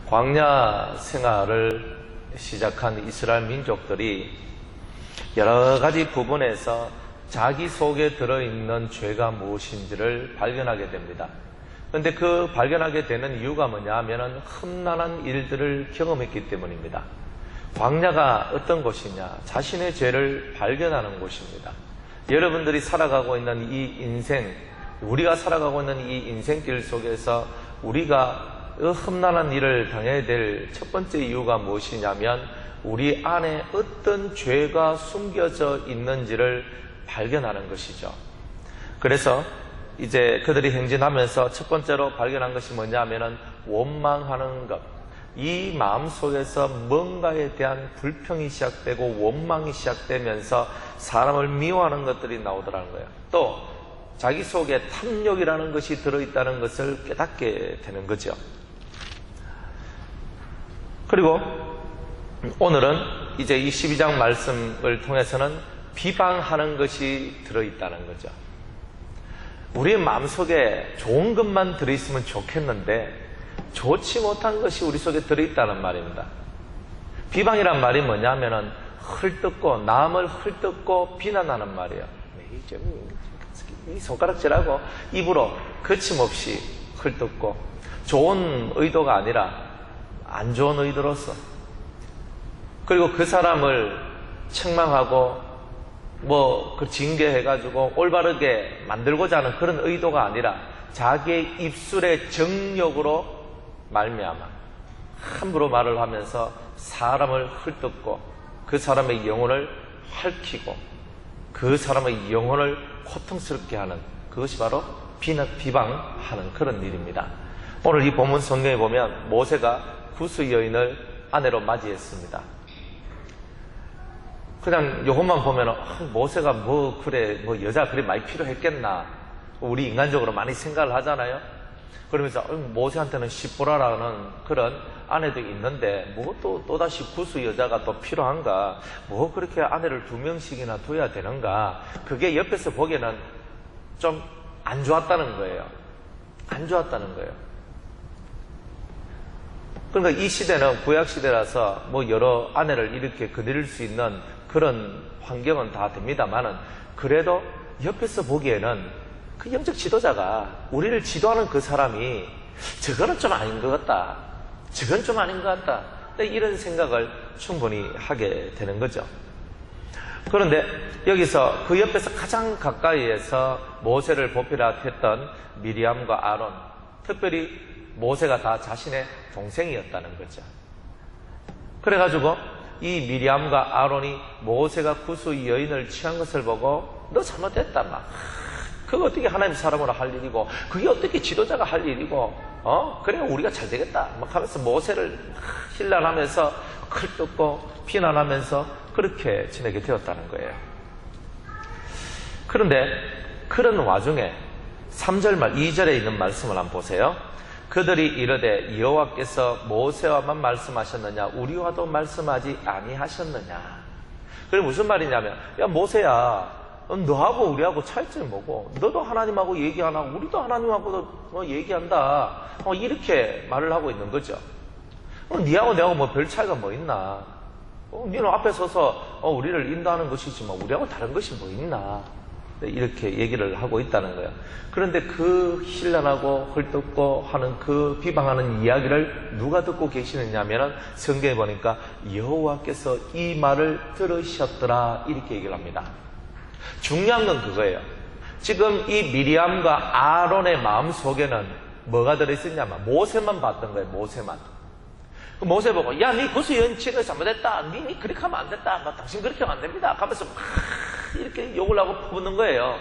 광야 생활을 시작한 이스라엘 민족들이 여러 가지 부분에서 자기 속에 들어있는 죄가 무엇인지를 발견하게 됩니다. 그런데 그 발견하게 되는 이유가 뭐냐 하면은 험난한 일들을 경험했기 때문입니다. 광야가 어떤 곳이냐? 자신의 죄를 발견하는 곳입니다. 여러분들이 살아가고 있는 이 인생, 우리가 살아가고 있는 이 인생길 속에서 우리가 험난한 일을 당해야 될 첫 번째 이유가 무엇이냐면 우리 안에 어떤 죄가 숨겨져 있는지를 발견하는 것이죠. 그래서 이제 그들이 행진하면서 첫 번째로 발견한 것이 뭐냐면은 원망하는 것. 이 마음속에서 뭔가에 대한 불평이 시작되고 원망이 시작되면서 사람을 미워하는 것들이 나오더라는 거예요. 또 자기 속에 탐욕이라는 것이 들어있다는 것을 깨닫게 되는 거죠. 그리고 오늘은 이제 이 12장 말씀을 통해서는 비방하는 것이 들어있다는 거죠. 우리의 마음속에 좋은 것만 들어있으면 좋겠는데 좋지 못한 것이 우리 속에 들어있다는 말입니다. 비방이란 말이 뭐냐면은 헐뜯고 남을 헐뜯고 비난하는 말이에요. 이 손가락질하고 입으로 거침없이 헐뜯고 좋은 의도가 아니라 안 좋은 의도로서, 그리고 그 사람을 책망하고 그 징계해가지고 올바르게 만들고자 하는 그런 의도가 아니라 자기의 입술의 정욕으로 말미암아 함부로 말을 하면서 사람을 헐뜯고 그 사람의 영혼을 핥히고 그 사람의 영혼을 고통스럽게 하는, 그것이 바로 비방하는 그런 일입니다. 오늘 이 본문 성경에 보면 모세가 구스 여인을 아내로 맞이했습니다. 그냥 요것만 보면 모세가 여자 그래 많이 필요했겠나, 우리 인간적으로 많이 생각을 하잖아요. 그러면서 모세한테는 시보라라는 그런 아내도 있는데 또다시 구스 여자가 또 필요한가, 그렇게 아내를 2명씩이나 둬야 되는가, 그게 옆에서 보기에는 좀 안 좋았다는 거예요. 안 좋았다는 거예요. 그러니까 이 시대는 구약시대라서 여러 아내를 이렇게 거느릴 수 있는 그런 환경은 다 됩니다만은, 그래도 옆에서 보기에는 그 영적 지도자가, 우리를 지도하는 그 사람이 저거는 좀 아닌 것 같다, 저건 좀 아닌 것 같다, 이런 생각을 충분히 하게 되는 거죠. 그런데 여기서 그 옆에서 가장 가까이에서 모세를 보필했던 미리암과 아론, 특별히 모세가 다 자신의 동생이었다는 거죠. 그래가지고 이 미리암과 아론이 모세가 구스 여인을 취한 것을 보고 너 잘못했다, 그거 어떻게 하나님 사람으로 할 일이고, 그게 어떻게 지도자가 할 일이고, 그래 우리가 잘 되겠다 하면서 모세를 힐난하면서 헐뜯고 비난하면서 그렇게 지내게 되었다는 거예요. 그런데 그런 와중에 3절 말 2절에 있는 말씀을 한번 보세요. 그들이 이르되 여호와께서 모세와만 말씀하셨느냐 우리와도 말씀하지 아니하셨느냐. 그게 무슨 말이냐면, 야 모세야, 너하고 우리하고 차이점이 뭐고, 너도 하나님하고 얘기 안 하고 우리도 하나님하고 얘기한다, 이렇게 말을 하고 있는 거죠. 니하고 내하고 별 차이가 뭐 있나, 니는 앞에 서서 우리를 인도하는 것이지만 우리하고 다른 것이 뭐 있나, 이렇게 얘기를 하고 있다는 거예요. 그런데 그 힐난하고 헐뜯고 하는 그 비방하는 이야기를 누가 듣고 계시느냐 하면 성경에 보니까 여호와께서 이 말을 들으셨더라, 이렇게 얘기를 합니다. 중요한 건 그거예요. 지금 이 미리암과 아론의 마음속에는 뭐가 들어있었냐면 모세만 봤던 거예요. 모세만. 모세 보고, 야, 니 구스 여인 치는 잘못했다, 니 그렇게 하면 안 됐다, 당신 그렇게 하면 안 됩니다 하면서 이렇게 욕을 하고 퍼붓는 거예요.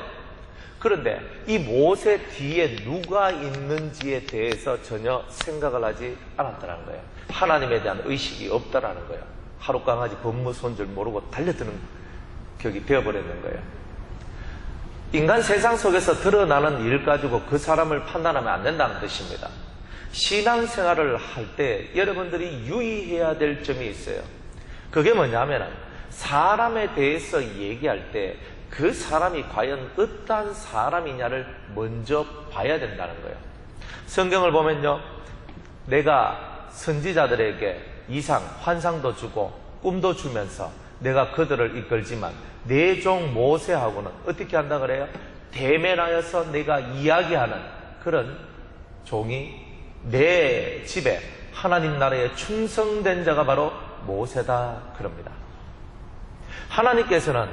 그런데 이 모세 뒤에 누가 있는지에 대해서 전혀 생각을 하지 않았다는 거예요. 하나님에 대한 의식이 없다라는 거예요. 하루 강아지 법무 손 줄 모르고 달려드는 격이 되어버렸는 거예요. 인간 세상 속에서 드러나는 일 가지고 그 사람을 판단하면 안 된다는 뜻입니다. 신앙생활을 할 때 여러분들이 유의해야 될 점이 있어요. 그게 뭐냐면 사람에 대해서 얘기할 때 그 사람이 과연 어떠한 사람이냐를 먼저 봐야 된다는 거예요. 성경을 보면요, 내가 선지자들에게 이상, 환상도 주고 꿈도 주면서 내가 그들을 이끌지만 내 종 모세하고는 어떻게 한다 그래요? 대면하여서 내가 이야기하는 그런 종이 내 집에 하나님 나라에 충성된 자가 바로 모세다 그럽니다. 하나님께서는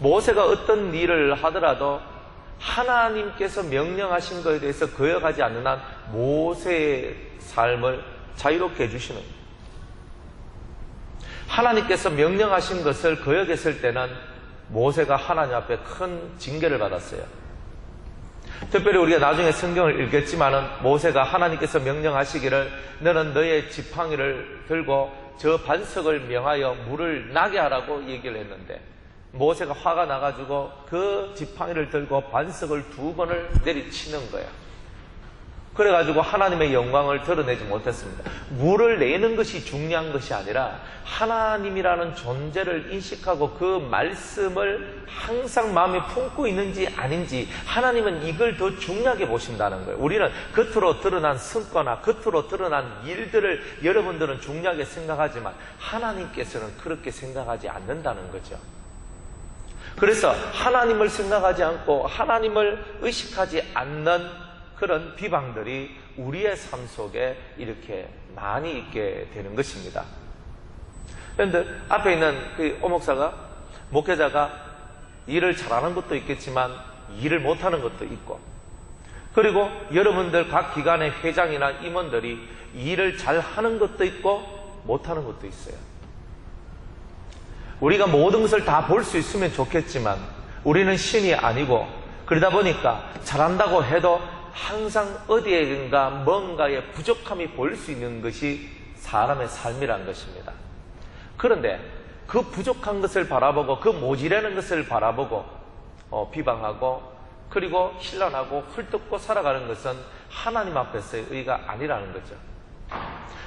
모세가 어떤 일을 하더라도 하나님께서 명령하신 것에 대해서 거역하지 않는 한 모세의 삶을 자유롭게 해주시는 거예요. 하나님께서 명령하신 것을 거역했을 때는 모세가 하나님 앞에 큰 징계를 받았어요. 특별히 우리가 나중에 성경을 읽겠지만은 모세가 하나님께서 명령하시기를 너는 너의 지팡이를 들고 저 반석을 명하여 물을 나게 하라고 얘기를 했는데 모세가 화가 나가지고 그 지팡이를 들고 반석을 2번을 내리치는 거예요. 그래가지고 하나님의 영광을 드러내지 못했습니다. 물을 내는 것이 중요한 것이 아니라 하나님이라는 존재를 인식하고 그 말씀을 항상 마음에 품고 있는지 아닌지 하나님은 이걸 더 중요하게 보신다는 거예요. 우리는 겉으로 드러난 성과나 겉으로 드러난 일들을 여러분들은 중요하게 생각하지만 하나님께서는 그렇게 생각하지 않는다는 거죠. 그래서 하나님을 생각하지 않고 하나님을 의식하지 않는 그런 비방들이 우리의 삶 속에 이렇게 많이 있게 되는 것입니다. 그런데 앞에 있는 그 오목사가, 목회자가 일을 잘하는 것도 있겠지만 일을 못하는 것도 있고, 그리고 여러분들 각 기관의 회장이나 임원들이 일을 잘하는 것도 있고 못하는 것도 있어요. 우리가 모든 것을 다 볼 수 있으면 좋겠지만 우리는 신이 아니고, 그러다 보니까 잘한다고 해도 항상 어디에든가 뭔가의 부족함이 보일 수 있는 것이 사람의 삶이라는 것입니다. 그런데 그 부족한 것을 바라보고 그 모자라는 것을 바라보고 비방하고 그리고 신란하고 헐뜯고 살아가는 것은 하나님 앞에서의 의가 아니라는 거죠.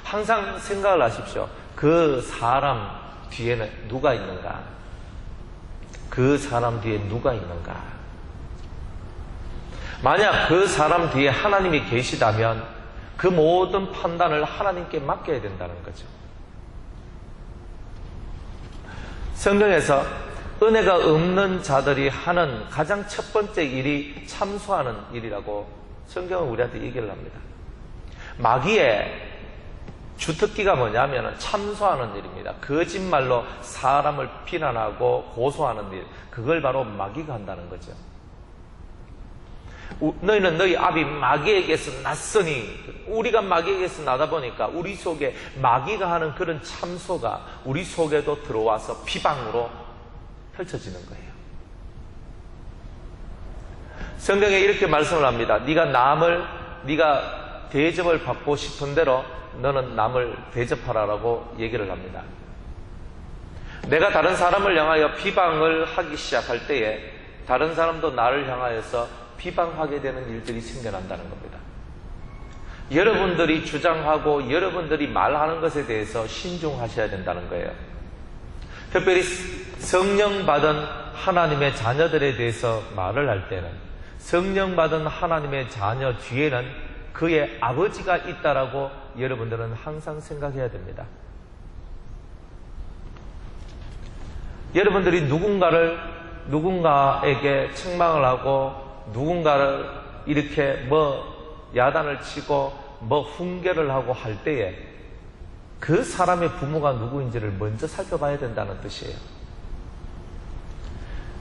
항상 생각을 하십시오. 그 사람 뒤에는 누가 있는가? 그 사람 뒤에 누가 있는가? 만약 그 사람 뒤에 하나님이 계시다면 그 모든 판단을 하나님께 맡겨야 된다는 거죠. 성경에서 은혜가 없는 자들이 하는 가장 첫 번째 일이 참소하는 일이라고 성경은 우리한테 얘기를 합니다. 마귀의 주특기가 뭐냐면 참소하는 일입니다. 거짓말로 사람을 비난하고 고소하는 일, 그걸 바로 마귀가 한다는 거죠. 너희는 너희 아비 마귀에게서 났으니, 우리가 마귀에게서 나다 보니까 우리 속에 마귀가 하는 그런 참소가 우리 속에도 들어와서 비방으로 펼쳐지는 거예요. 성경에 이렇게 말씀을 합니다. 네가 대접을 받고 싶은 대로 너는 남을 대접하라라고 얘기를 합니다. 내가 다른 사람을 향하여 비방을 하기 시작할 때에 다른 사람도 나를 향하여서 비방하게 되는 일들이 생겨난다는 겁니다. 여러분들이 주장하고 여러분들이 말하는 것에 대해서 신중하셔야 된다는 거예요. 특별히 성령 받은 하나님의 자녀들에 대해서 말을 할 때는 성령 받은 하나님의 자녀 뒤에는 그의 아버지가 있다라고 여러분들은 항상 생각해야 됩니다. 여러분들이 누군가에게 책망을 하고 누군가를 이렇게 야단을 치고 훈계를 하고 할 때에 그 사람의 부모가 누구인지를 먼저 살펴봐야 된다는 뜻이에요.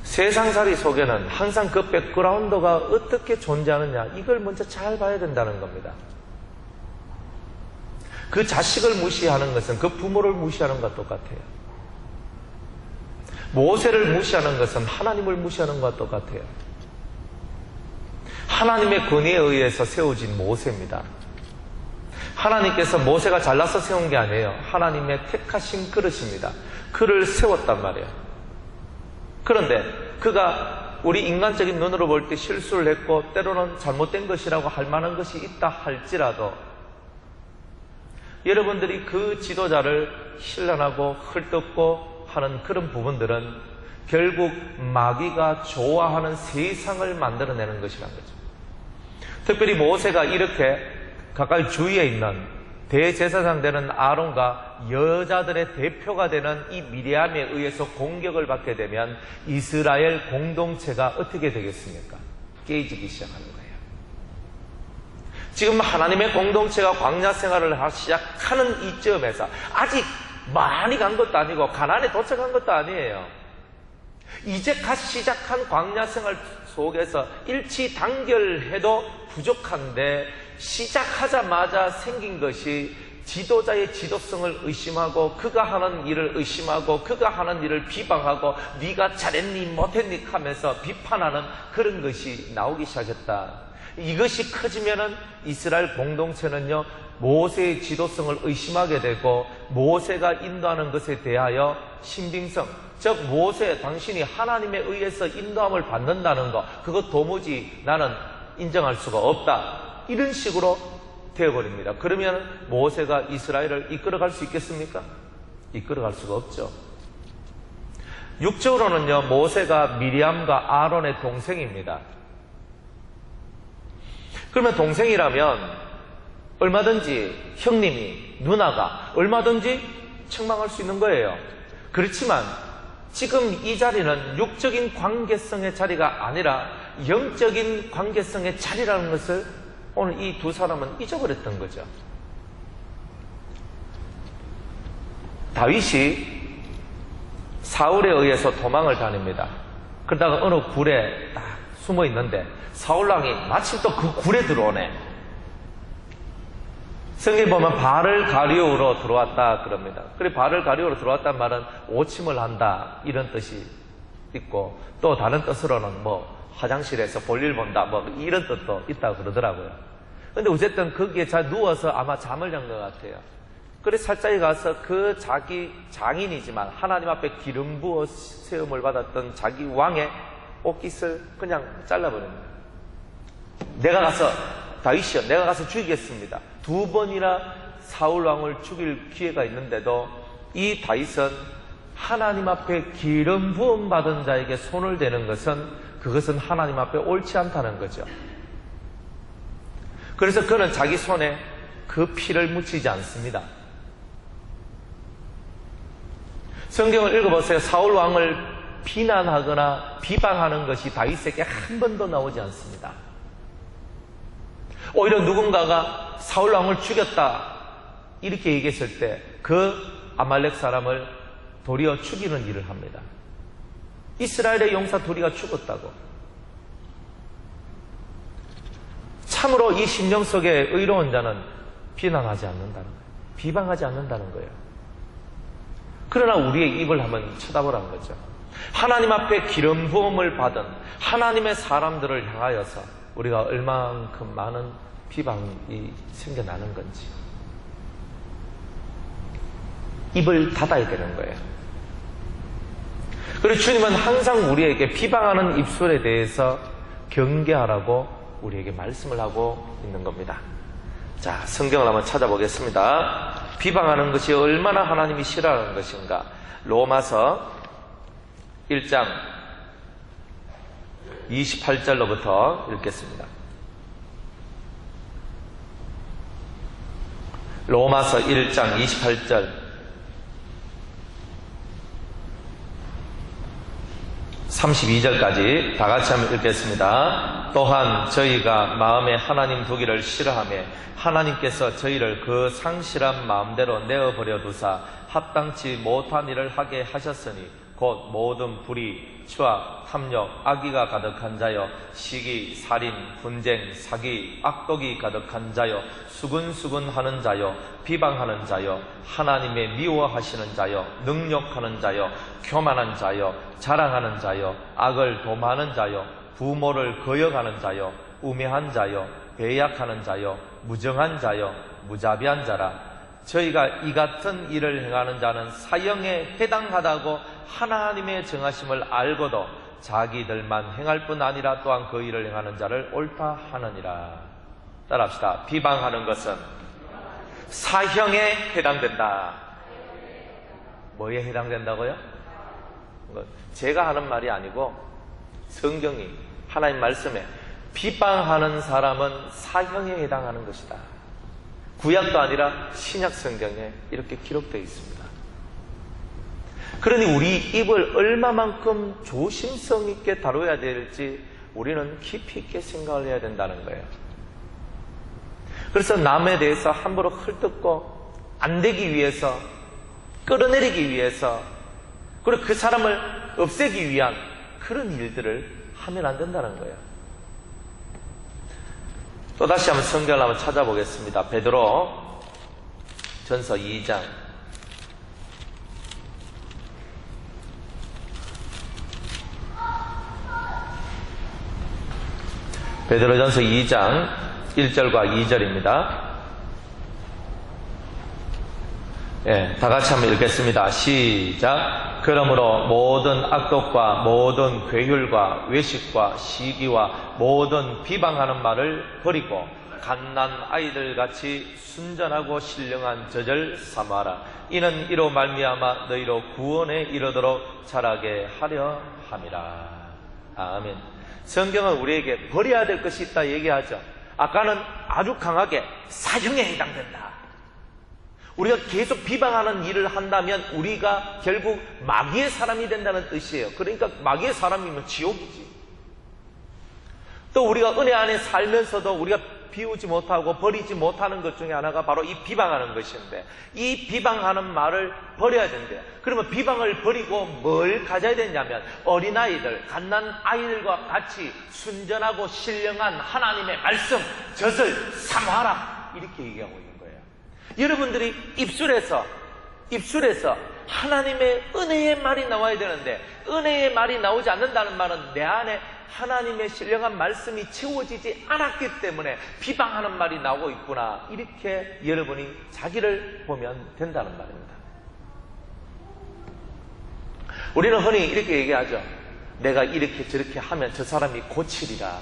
세상살이 속에는 항상 그 백그라운드가 어떻게 존재하느냐, 이걸 먼저 잘 봐야 된다는 겁니다. 그 자식을 무시하는 것은 그 부모를 무시하는 것과 똑같아요. 모세를 무시하는 것은 하나님을 무시하는 것과 똑같아요. 하나님의 권위에 의해서 세워진 모세입니다. 하나님께서 모세가 잘나서 세운 게 아니에요. 하나님의 택하신 그릇입니다. 그를 세웠단 말이에요. 그런데 그가 우리 인간적인 눈으로 볼 때 실수를 했고 때로는 잘못된 것이라고 할 만한 것이 있다 할지라도 여러분들이 그 지도자를 신란하고 헐뜯고 하는 그런 부분들은 결국 마귀가 좋아하는 세상을 만들어내는 것이라는 거죠. 특별히 모세가 이렇게 가까이 주위에 있는 대제사장 되는 아론과 여자들의 대표가 되는 이 미리암에 의해서 공격을 받게 되면 이스라엘 공동체가 어떻게 되겠습니까? 깨지기 시작하는 거예요. 지금 하나님의 공동체가 광야 생활을 시작하는 이점에서 아직 많이 간 것도 아니고 가나안에 도착한 것도 아니에요. 이제 갓 시작한 광야 생활 속에서 일치단결해도 부족한데 시작하자마자 생긴 것이 지도자의 지도성을 의심하고 그가 하는 일을 의심하고 그가 하는 일을 비방하고 네가 잘했니 못했니 하면서 비판하는 그런 것이 나오기 시작했다. 이것이 커지면은 이스라엘 공동체는요 모세의 지도성을 의심하게 되고 모세가 인도하는 것에 대하여 신빙성, 즉 모세 당신이 하나님에 의해서 인도함을 받는다는 것, 그것 도무지 나는 인정할 수가 없다, 이런 식으로 되어버립니다. 그러면 모세가 이스라엘을 이끌어갈 수 있겠습니까? 이끌어갈 수가 없죠. 육적으로는요 모세가 미리암과 아론의 동생입니다. 그러면 동생이라면 얼마든지 형님이, 누나가 얼마든지 책망할 수 있는 거예요. 그렇지만 지금 이 자리는 육적인 관계성의 자리가 아니라 영적인 관계성의 자리라는 것을 오늘 이 두 사람은 잊어버렸던 거죠. 다윗이 사울에 의해서 도망을 다닙니다. 그러다가 어느 굴에 딱 숨어 있는데 사울왕이 마침 또 그 굴에 들어오네. 성경에 보면 발을 가리우러 들어왔다 그럽니다. 그래 발을 가리우러 들어왔단 말은 오침을 한다 이런 뜻이 있고, 또 다른 뜻으로는 뭐 화장실에서 볼일 본다 뭐 이런 뜻도 있다고 그러더라고요. 근데 어쨌든 거기에 잘 누워서 아마 잠을 잔 것 같아요. 그래 살짝이 가서 그 자기 장인이지만 하나님 앞에 기름 부어 세움을 받았던 자기 왕의 옷깃을 그냥 잘라버립니다. 내가 가서, 다윗이여 내가 가서 죽이겠습니다. 두 번이나 사울 왕을 죽일 기회가 있는데도 이 다윗은 하나님 앞에 기름 부음 받은 자에게 손을 대는 것은 그것은 하나님 앞에 옳지 않다는 거죠. 그래서 그는 자기 손에 그 피를 묻히지 않습니다. 성경을 읽어보세요. 사울 왕을 비난하거나 비방하는 것이 다윗에게 한 번도 나오지 않습니다. 오히려 누군가가 사울 왕을 죽였다 이렇게 얘기했을 때 그 아말렉 사람을 도리어 죽이는 일을 합니다. 이스라엘의 용사 둘이가 죽었다고. 참으로 이 심령 속에 의로운 자는 비난하지 않는다는 거예요. 비방하지 않는다는 거예요. 그러나 우리의 입을 한번 쳐다보라는 거죠. 하나님 앞에 기름 부음을 받은 하나님의 사람들을 향하여서 우리가 얼만큼 많은 비방이 생겨나는 건지 입을 닫아야 되는 거예요. 그리고 주님은 항상 우리에게 비방하는 입술에 대해서 경계하라고 우리에게 말씀을 하고 있는 겁니다. 자, 성경을 한번 찾아보겠습니다. 비방하는 것이 얼마나 하나님이 싫어하는 것인가. 로마서 1장 28절로부터 읽겠습니다. 로마서 1장 28절 32절까지 다 같이 한번 읽겠습니다. 또한 저희가 마음에 하나님 두기를 싫어하며 하나님께서 저희를 그 상실한 마음대로 내어버려 두사 합당치 못한 일을 하게 하셨으니 곧 모든 불의, 추악, 탐욕, 악의가 가득한 자여, 시기, 살인, 분쟁, 사기, 악독이 가득한 자여, 수근수근하는 자여, 비방하는 자여, 하나님의 미워하시는 자여, 능욕하는 자여, 교만한 자여, 자랑하는 자여, 악을 도모하는 자여, 부모를 거역하는 자여, 우매한 자여, 배약하는 자여, 무정한 자여, 무자비한 자라. 저희가 이 같은 일을 행하는 자는 사형에 해당하다고 하나님의 정하심을 알고도 자기들만 행할 뿐 아니라 또한 그 일을 행하는 자를 옳다 하느니라. 따라합시다. 비방하는 것은 사형에 해당된다. 뭐에 해당된다고요? 제가 하는 말이 아니고 성경이, 하나님 말씀에 비방하는 사람은 사형에 해당하는 것이다. 구약도 아니라 신약 성경에 이렇게 기록되어 있습니다. 그러니 우리 입을 얼마만큼 조심성 있게 다뤄야 될지 우리는 깊이 있게 생각을 해야 된다는 거예요. 그래서 남에 대해서 함부로 헐뜯고 안 되기 위해서, 끌어내리기 위해서, 그리고 그 사람을 없애기 위한 그런 일들을 하면 안 된다는 거예요. 또다시 한번 성경을 한번 찾아보겠습니다. 베드로 전서 2장. 베드로전서 2장 1절과 2절입니다. 다 같이 한번 읽겠습니다. 시작. 그러므로 모든 악독과 모든 괴휼과 외식과 시기와 모든 비방하는 말을 버리고 갓난 아이들같이 순전하고 신령한 젖을 삼아라. 이는 이로 말미암아 너희로 구원에 이르도록 자라게 하려 함이라. 아멘. 성경은 우리에게 버려야 될 것이 있다 얘기하죠. 아까는 아주 강하게 사형에 해당된다. 우리가 계속 비방하는 일을 한다면 우리가 결국 마귀의 사람이 된다는 뜻이에요. 그러니까 마귀의 사람이면 지옥이지. 또 우리가 은혜 안에 살면서도 우리가 비우지 못하고 버리지 못하는 것 중에 하나가 바로 이 비방하는 것인데, 이 비방하는 말을 버려야 된대요. 그러면 비방을 버리고 뭘 가져야 되냐면 어린아이들, 갓난 아이들과 같이 순전하고 신령한 하나님의 말씀, 젖을 삼아라, 이렇게 얘기하고 있는 거예요. 여러분들이 입술에서 하나님의 은혜의 말이 나와야 되는데, 은혜의 말이 나오지 않는다는 말은 내 안에 하나님의 신령한 말씀이 채워지지 않았기 때문에 비방하는 말이 나오고 있구나, 이렇게 여러분이 자기를 보면 된다는 말입니다. 우리는 흔히 이렇게 얘기하죠. 내가 이렇게 저렇게 하면 저 사람이 고치리라.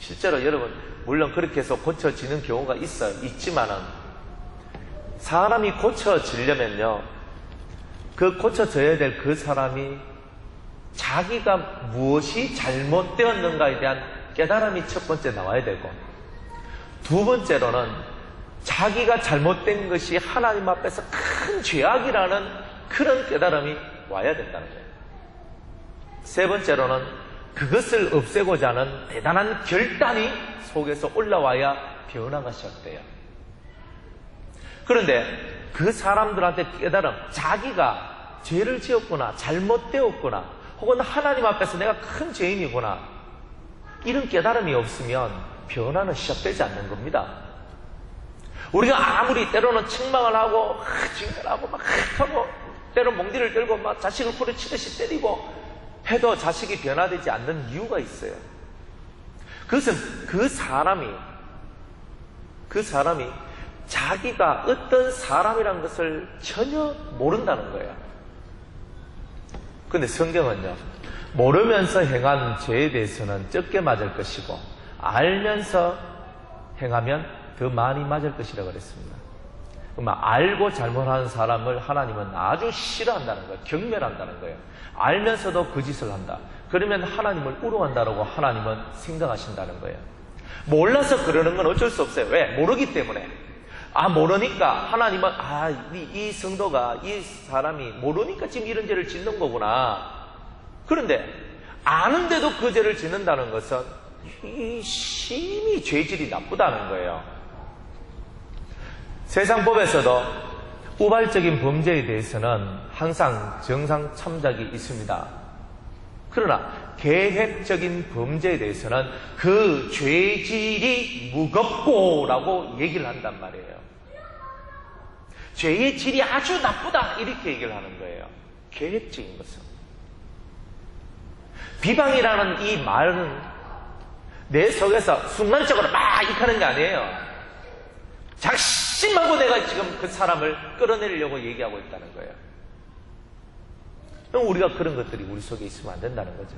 실제로 여러분, 물론 그렇게 해서 고쳐지는 경우가 있지만은 사람이 고쳐지려면요, 그 고쳐져야 될 그 사람이 자기가 무엇이 잘못되었는가에 대한 깨달음이 첫 번째 나와야 되고, 두 번째로는 자기가 잘못된 것이 하나님 앞에서 큰 죄악이라는 그런 깨달음이 와야 된다는 거예요. 세 번째로는 그것을 없애고자 하는 대단한 결단이 속에서 올라와야 변화가 시작돼요. 그런데 그 사람들한테 깨달음, 자기가 죄를 지었구나, 잘못되었구나, 혹은 하나님 앞에서 내가 큰 죄인이구나, 이런 깨달음이 없으면 변화는 시작되지 않는 겁니다. 우리가 아무리 때로는 책망을 하고 징계하고 막 하고 때로 몽디를 들고 막 자식을 후려치듯이 때리고 해도 자식이 변화되지 않는 이유가 있어요. 그것은 그 사람이 자기가 어떤 사람이라는 것을 전혀 모른다는 거예요. 근데 성경은요, 모르면서 행한 죄에 대해서는 적게 맞을 것이고 알면서 행하면 더 많이 맞을 것이라고 그랬습니다. 그러면 알고 잘못하는 사람을 하나님은 아주 싫어한다는 거예요. 경멸한다는 거예요. 알면서도 그 짓을 한다. 그러면 하나님을 우롱한다라고 하나님은 생각하신다는 거예요. 몰라서 그러는 건 어쩔 수 없어요. 왜? 모르기 때문에. 모르니까 하나님은 이 성도가, 이 사람이 모르니까 지금 이런 죄를 짓는 거구나. 그런데 아는데도 그 죄를 짓는다는 것은 이 심히 죄질이 나쁘다는 거예요. 세상 법에서도 우발적인 범죄에 대해서는 항상 정상 참작이 있습니다. 그러나 계획적인 범죄에 대해서는 그 죄질이 무겁고라고 얘기를 한단 말이에요. 죄의 질이 아주 나쁘다, 이렇게 얘기를 하는 거예요. 계획적인 것은. 비방이라는 이 말은 내 속에서 순간적으로 막 익하는 게 아니에요. 작심하고 내가 지금 그 사람을 끌어내리려고 얘기하고 있다는 거예요. 그럼 우리가 그런 것들이 우리 속에 있으면 안 된다는 거죠.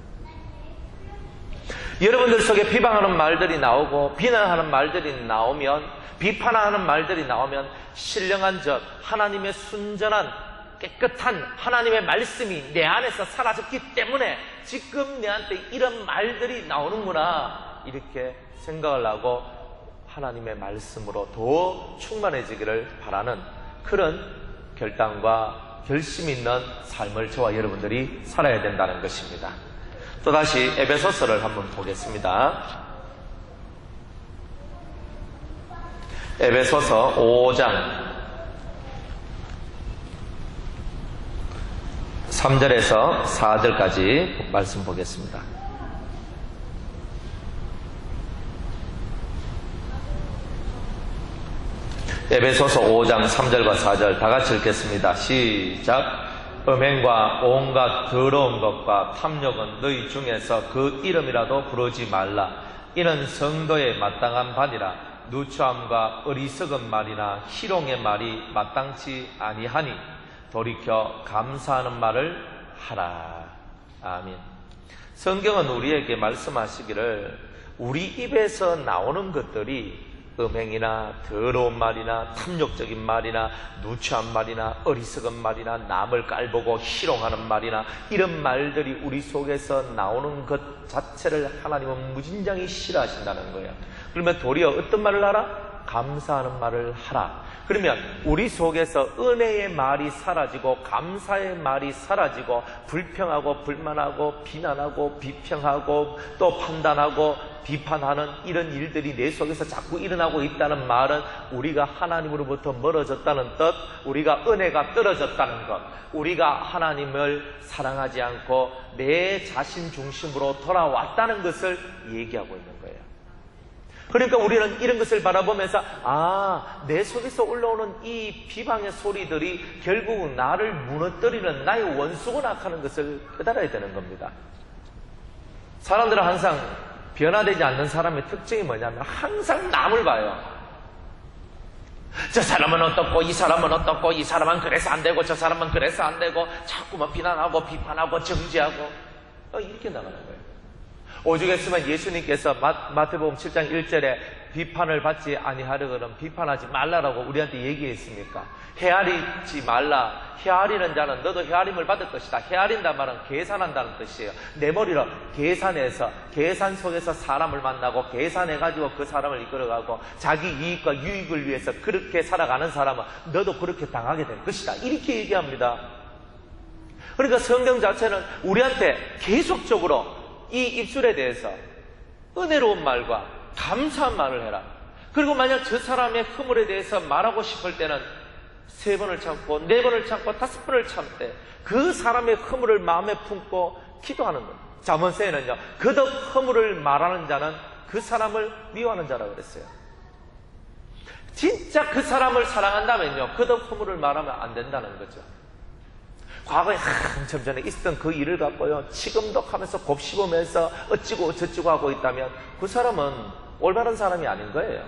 여러분들 속에 비방하는 말들이 나오고 비난하는 말들이 나오면, 비판하는 말들이 나오면 신령한 젖, 하나님의 순전한 깨끗한 하나님의 말씀이 내 안에서 사라졌기 때문에 지금 내한테 이런 말들이 나오는구나, 이렇게 생각을 하고 하나님의 말씀으로 더 충만해지기를 바라는 그런 결단과 결심 있는 삶을 저와 여러분들이 살아야 된다는 것입니다. 또다시 에베소서를 한번 보겠습니다. 에베소서 5장 3절에서 4절까지 말씀 보겠습니다. 에베소서 5장 3절과 4절 다 같이 읽겠습니다. 시작. 음행과 온갖 더러운 것과 탐욕은 너희 중에서 그 이름이라도 부르지 말라. 이는 성도의 마땅한 바니라. 누추함과 어리석은 말이나 희롱의 말이 마땅치 아니하니 돌이켜 감사하는 말을 하라. 아멘. 성경은 우리에게 말씀하시기를 우리 입에서 나오는 것들이 음행이나 더러운 말이나 탐욕적인 말이나 누추한 말이나 어리석은 말이나 남을 깔보고 희롱하는 말이나 이런 말들이 우리 속에서 나오는 것 자체를 하나님은 무진장히 싫어하신다는 거예요. 그러면 도리어 어떤 말을 하라? 감사하는 말을 하라. 그러면 우리 속에서 은혜의 말이 사라지고 감사의 말이 사라지고 불평하고 불만하고 비난하고 비평하고 또 판단하고 비판하는 이런 일들이 내 속에서 자꾸 일어나고 있다는 말은 우리가 하나님으로부터 멀어졌다는 뜻, 우리가 은혜가 떨어졌다는 것, 우리가 하나님을 사랑하지 않고 내 자신 중심으로 돌아왔다는 것을 얘기하고 있는 거예요. 그러니까 우리는 이런 것을 바라보면서 내 속에서 올라오는 이 비방의 소리들이 결국 나를 무너뜨리는 나의 원수구나 하는 것을 깨달아야 되는 겁니다. 사람들은 항상 변화되지 않는 사람의 특징이 뭐냐면 항상 남을 봐요. 저 사람은 어떻고 이 사람은 어떻고 이 사람은 그래서 안 되고 저 사람은 그래서 안 되고 자꾸만 비난하고 비판하고 정죄하고 이렇게 나가는 거예요. 오죽했으면 예수님께서 마태복음 7장 1절에 비판을 받지 아니하려 그러면 비판하지 말라라고 우리한테 얘기했습니까? 헤아리지 말라. 헤아리는 자는 너도 헤아림을 받을 것이다. 헤아린다는 말은 계산한다는 뜻이에요. 내 머리로 계산해서 계산 속에서 사람을 만나고 계산해가지고 그 사람을 이끌어가고 자기 이익과 유익을 위해서 그렇게 살아가는 사람은 너도 그렇게 당하게 될 것이다. 이렇게 얘기합니다. 그러니까 성경 자체는 우리한테 계속적으로 이 입술에 대해서 은혜로운 말과 감사한 말을 해라. 그리고 만약 저 사람의 허물에 대해서 말하고 싶을 때는 3번을 참고 4번을 참고 5번을 참되 그 사람의 허물을 마음에 품고 기도하는 것. 잠언서에는요, 그덕 허물을 말하는 자는 그 사람을 미워하는 자라고 그랬어요. 진짜 그 사람을 사랑한다면요, 그덕 허물을 말하면 안 된다는 거죠. 과거에 한참 전에 있었던 그 일을 갖고요, 지금도 하면서 곱씹으면서 어찌고 저찌고 하고 있다면 그 사람은 올바른 사람이 아닌 거예요.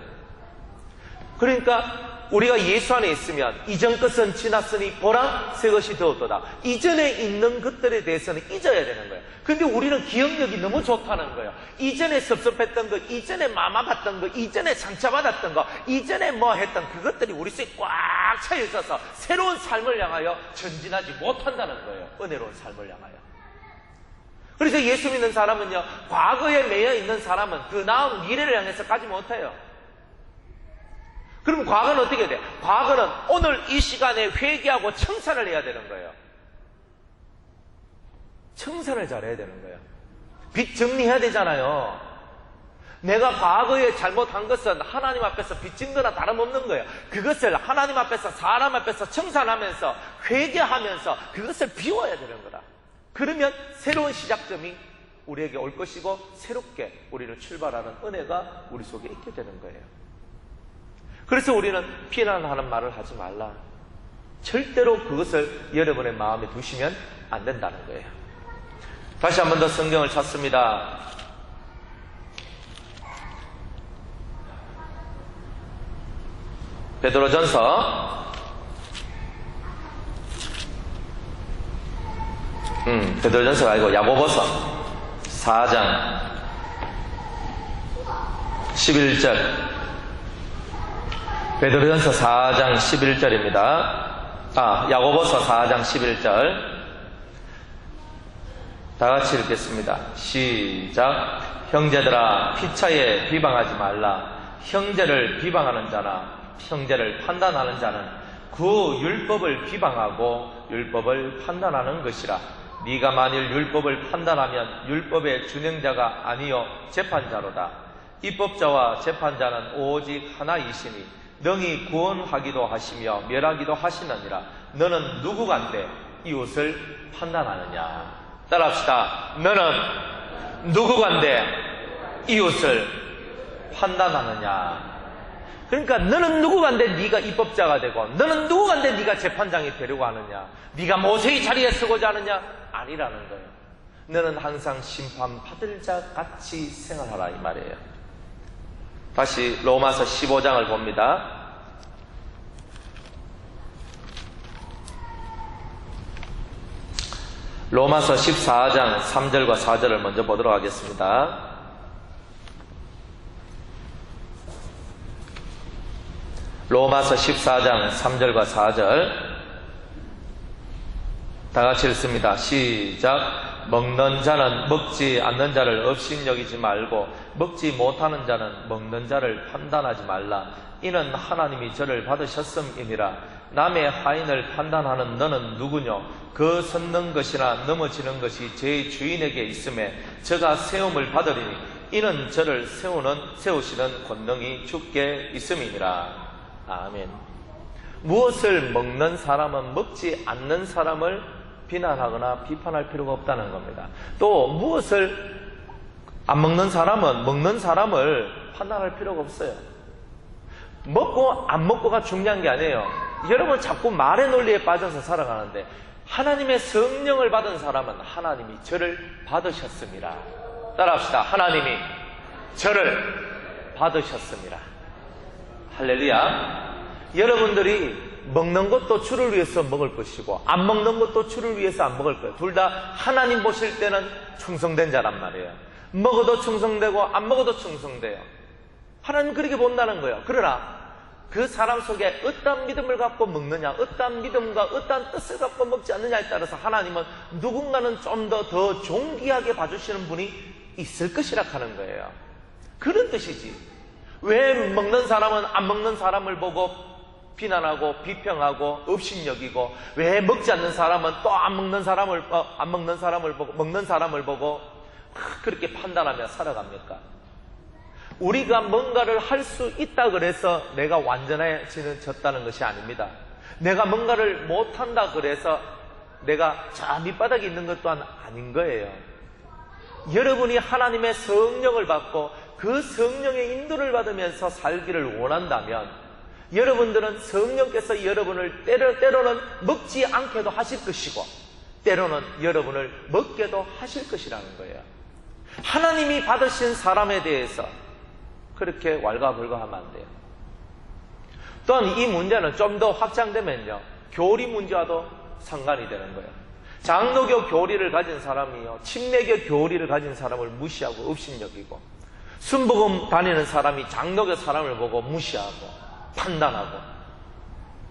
그러니까 우리가 예수 안에 있으면 이전 것은 지났으니 보라 새 것이 되었도다. 이전에 있는 것들에 대해서는 잊어야 되는 거예요. 근데 우리는 기억력이 너무 좋다는 거예요. 이전에 섭섭했던 거, 이전에 마음 아팠던 거, 이전에 상처받았던 거, 이전에 뭐 했던 그것들이 우리 속에 꽉 차 있어서 새로운 삶을 향하여 전진하지 못한다는 거예요. 은혜로운 삶을 향하여. 그래서 예수 믿는 사람은요, 과거에 매여 있는 사람은 그 나은 미래를 향해서 가지 못해요. 그럼 과거는 어떻게 돼? 과거는 오늘 이 시간에 회개하고 청산을 해야 되는 거예요. 청산을 잘해야 되는 거예요. 빚 정리해야 되잖아요. 내가 과거에 잘못한 것은 하나님 앞에서 빚진 거나 다름없는 거예요. 그것을 하나님 앞에서 사람 앞에서 청산하면서 회개하면서 그것을 비워야 되는 거다. 그러면 새로운 시작점이 우리에게 올 것이고 새롭게 우리를 출발하는 은혜가 우리 속에 있게 되는 거예요. 그래서 우리는 비난하는 말을 하지 말라. 절대로 그것을 여러분의 마음에 두시면 안 된다는 거예요. 다시 한 번 더 성경을 찾습니다. 베드로전서 베드로전서가 아니고 야고보서 4장 11절 베드로전서 4장 11절입니다. 야고보서 4장 11절 다 같이 읽겠습니다. 시작. 형제들아, 피차에 비방하지 말라. 형제를 비방하는 자나 형제를 판단하는 자는 그 율법을 비방하고 율법을 판단하는 것이라. 네가 만일 율법을 판단하면 율법의 준행자가 아니요 재판자로다. 입법자와 재판자는 오직 하나이시니 능히 구원하기도 하시며 멸하기도 하시느니라. 너는 누구간데 이웃을 판단하느냐. 따라합시다. 너는 누구간데 이웃을 판단하느냐. 그러니까 너는 누구간데 네가 입법자가 되고 너는 누구간데 네가 재판장이 되려고 하느냐. 네가 모세의 자리에 서고자 하느냐. 아니라는 거예요. 너는 항상 심판받을 자 같이 생활하라 이 말이에요. 다시 로마서 15장을 봅니다. 로마서 14장 3절과 4절을 먼저 보도록 하겠습니다. 로마서 14장 3절과 4절 다 같이 읽습니다. 시작. 먹는 자는 먹지 않는 자를 업신여기지 말고 먹지 못하는 자는 먹는 자를 판단하지 말라. 이는 하나님이 저를 받으셨음이니라. 남의 화인을 판단하는 너는 누구뇨? 그 섰는 것이나 넘어지는 것이 제 주인에게 있음에 저가 세움을 받으리니 이는 저를 세우시는 권능이 주께 있음이니라. 아멘. 무엇을 먹는 사람은 먹지 않는 사람을 비난하거나 비판할 필요가 없다는 겁니다. 또 무엇을 안 먹는 사람은 먹는 사람을 판단할 필요가 없어요. 먹고 안 먹고가 중요한 게 아니에요. 여러분 자꾸 말의 논리에 빠져서 살아가는데 하나님의 성령을 받은 사람은 하나님이 저를 받으셨습니다. 따라합시다. 하나님이 저를 받으셨습니다. 할렐루야. 여러분들이 먹는 것도 주를 위해서 먹을 것이고 안 먹는 것도 주를 위해서 안 먹을 거예요. 둘 다 하나님 보실 때는 충성된 자란 말이에요. 먹어도 충성되고 안 먹어도 충성돼요. 하나님 그렇게 본다는 거예요. 그러나 그 사람 속에 어떤 믿음을 갖고 먹느냐, 어떤 믿음과 어떤 뜻을 갖고 먹지 않느냐에 따라서 하나님은 누군가는 좀 더 존귀하게 봐주시는 분이 있을 것이라 하는 거예요. 그런 뜻이지. 왜 먹는 사람은 안 먹는 사람을 보고 비난하고 비평하고 업신여기고 왜 먹지 않는 사람은 또 안 먹는 사람을 보고 먹는 사람을 보고 그렇게 판단하며 살아갑니까? 우리가 뭔가를 할 수 있다 그래서 내가 완전해졌다는 것이 아닙니다. 내가 뭔가를 못한다 그래서 내가 저 밑바닥에 있는 것 또한 아닌 거예요. 여러분이 하나님의 성령을 받고 그 성령의 인도를 받으면서 살기를 원한다면 여러분들은 성령께서 여러분을 때로는 먹지 않게도 하실 것이고 때로는 여러분을 먹게도 하실 것이라는 거예요. 하나님이 받으신 사람에 대해서 그렇게 왈가불가하면 안 돼요. 또한 이 문제는 좀 더 확장되면요, 교리 문제와도 상관이 되는 거예요. 장로교 교리를 가진 사람이요, 침례교 교리를 가진 사람을 무시하고 업신여기고, 순복음 다니는 사람이 장로교 사람을 보고 무시하고 판단하고,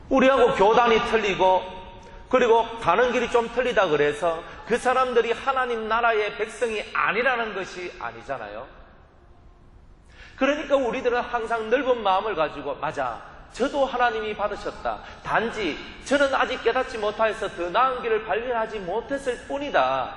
우리하고 교단이 틀리고 그리고 가는 길이 좀 틀리다 그래서 그 사람들이 하나님 나라의 백성이 아니라는 것이 아니잖아요. 그러니까 우리들은 항상 넓은 마음을 가지고, 맞아, 저도 하나님이 받으셨다. 단지 저는 아직 깨닫지 못해서 더 나은 길을 발견하지 못했을 뿐이다.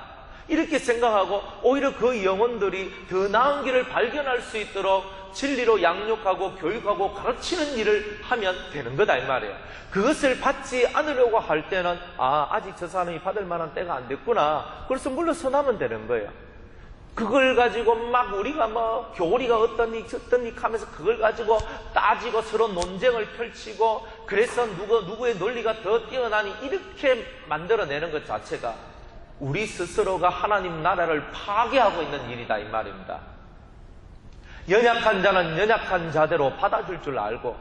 이렇게 생각하고 오히려 그 영혼들이 더 나은 길을 발견할 수 있도록 진리로 양육하고 교육하고 가르치는 일을 하면 되는 거다 이 말이에요. 그것을 받지 않으려고 할 때는 아직 저 사람이 받을 만한 때가 안 됐구나. 그래서 물러서 나면 되는 거예요. 그걸 가지고 막 우리가 교리가 어떠니 저떠니 하면서 그걸 가지고 따지고 서로 논쟁을 펼치고, 그래서 누구의 논리가 더 뛰어나니 이렇게 만들어내는 것 자체가 우리 스스로가 하나님 나라를 파괴하고 있는 일이다 이 말입니다. 연약한 자는 연약한 자대로 받아줄 줄 알고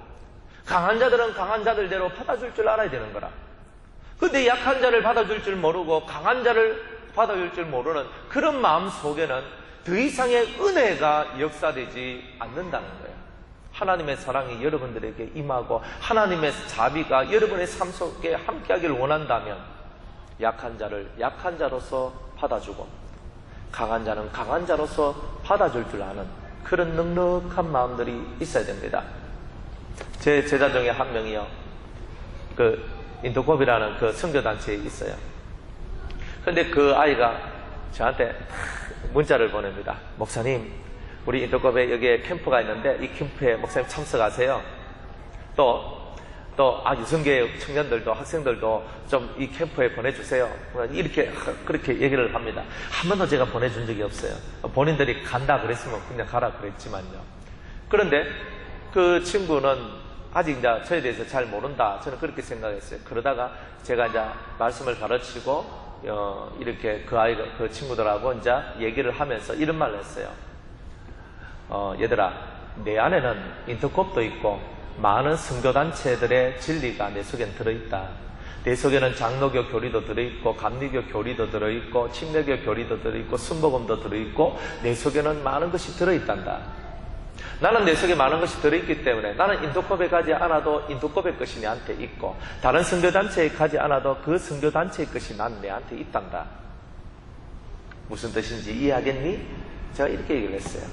강한 자들은 강한 자들대로 받아줄 줄 알아야 되는 거라. 근데 약한 자를 받아줄 줄 모르고 강한 자를 받아줄 줄 모르는 그런 마음 속에는 더 이상의 은혜가 역사되지 않는다는 거예요. 하나님의 사랑이 여러분들에게 임하고 하나님의 자비가 여러분의 삶 속에 함께하기를 원한다면 약한 자를 약한 자로서 받아주고 강한 자는 강한 자로서 받아줄 줄 아는 그런 넉넉한 마음들이 있어야 됩니다. 제 제자 중에 한 명이요, 그 인도콥이라는 그 선교단체에 있어요. 그런데 그 아이가 저한테 문자를 보냅니다. 목사님, 우리 인도콥에 여기에 캠프가 있는데 이 캠프에 목사님 참석하세요. 또 유성계 청년들도 학생들도 좀 이 캠프에 보내주세요. 이렇게 그렇게 얘기를 합니다. 한 번도 제가 보내준 적이 없어요. 본인들이 간다 그랬으면 그냥 가라 그랬지만요. 그런데 그 친구는 아직 이제 저에 대해서 잘 모른다, 저는 그렇게 생각했어요. 그러다가 제가 이제 말씀을 가르치고 이렇게 그 친구들하고 이제 얘기를 하면서 이런 말을 했어요. 얘들아, 내 안에는 인터콥도 있고 많은 선교단체들의 진리가 내 속엔 들어있다. 내 속에는 장로교 교리도 들어있고 감리교 교리도 들어있고 침례교 교리도 들어있고 순복음도 들어있고 내 속에는 많은 것이 들어있단다. 나는 내 속에 많은 것이 들어있기 때문에 나는 인도콥에 가지 않아도 인도콥의 것이 내한테 있고 다른 선교단체에 가지 않아도 그 선교단체의 것이 난 내한테 있단다. 무슨 뜻인지 이해하겠니? 제가 이렇게 얘기를 했어요.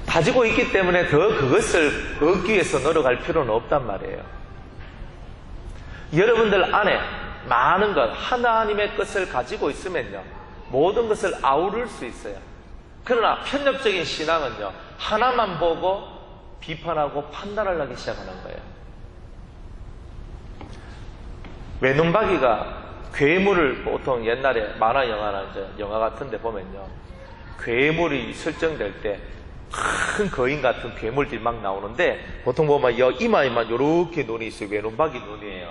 가지고 있기 때문에 더 그것을 얻기 위해서 노력할 필요는 없단 말이에요. 여러분들 안에 많은 것, 하나님의 것을 가지고 있으면요, 모든 것을 아우를 수 있어요. 그러나 편협적인 신앙은요, 하나만 보고 비판하고 판단을 하기 시작하는 거예요. 외눈박이가 괴물을 보통 옛날에 만화 영화나 이제 영화 같은 데 보면요, 괴물이 설정될 때 큰 거인 같은 괴물들이 막 나오는데 보통 보면 이마에만 요렇게 눈이 있어요. 외눈박이 눈이에요.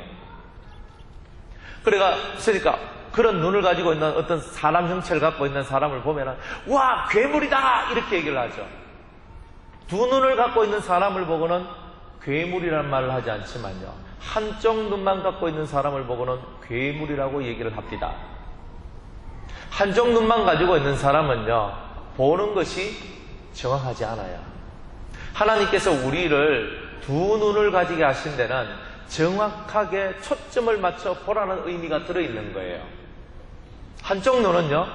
그러니까 그런 눈을 가지고 있는 어떤 사람 형체를 갖고 있는 사람을 보면은 와, 괴물이다! 이렇게 얘기를 하죠. 두 눈을 갖고 있는 사람을 보고는 괴물이라는 말을 하지 않지만요, 한쪽 눈만 갖고 있는 사람을 보고는 괴물이라고 얘기를 합니다. 한쪽 눈만 가지고 있는 사람은요, 보는 것이 정확하지 않아요. 하나님께서 우리를 두 눈을 가지게 하신 데는 정확하게 초점을 맞춰 보라는 의미가 들어있는 거예요. 한쪽 눈은요,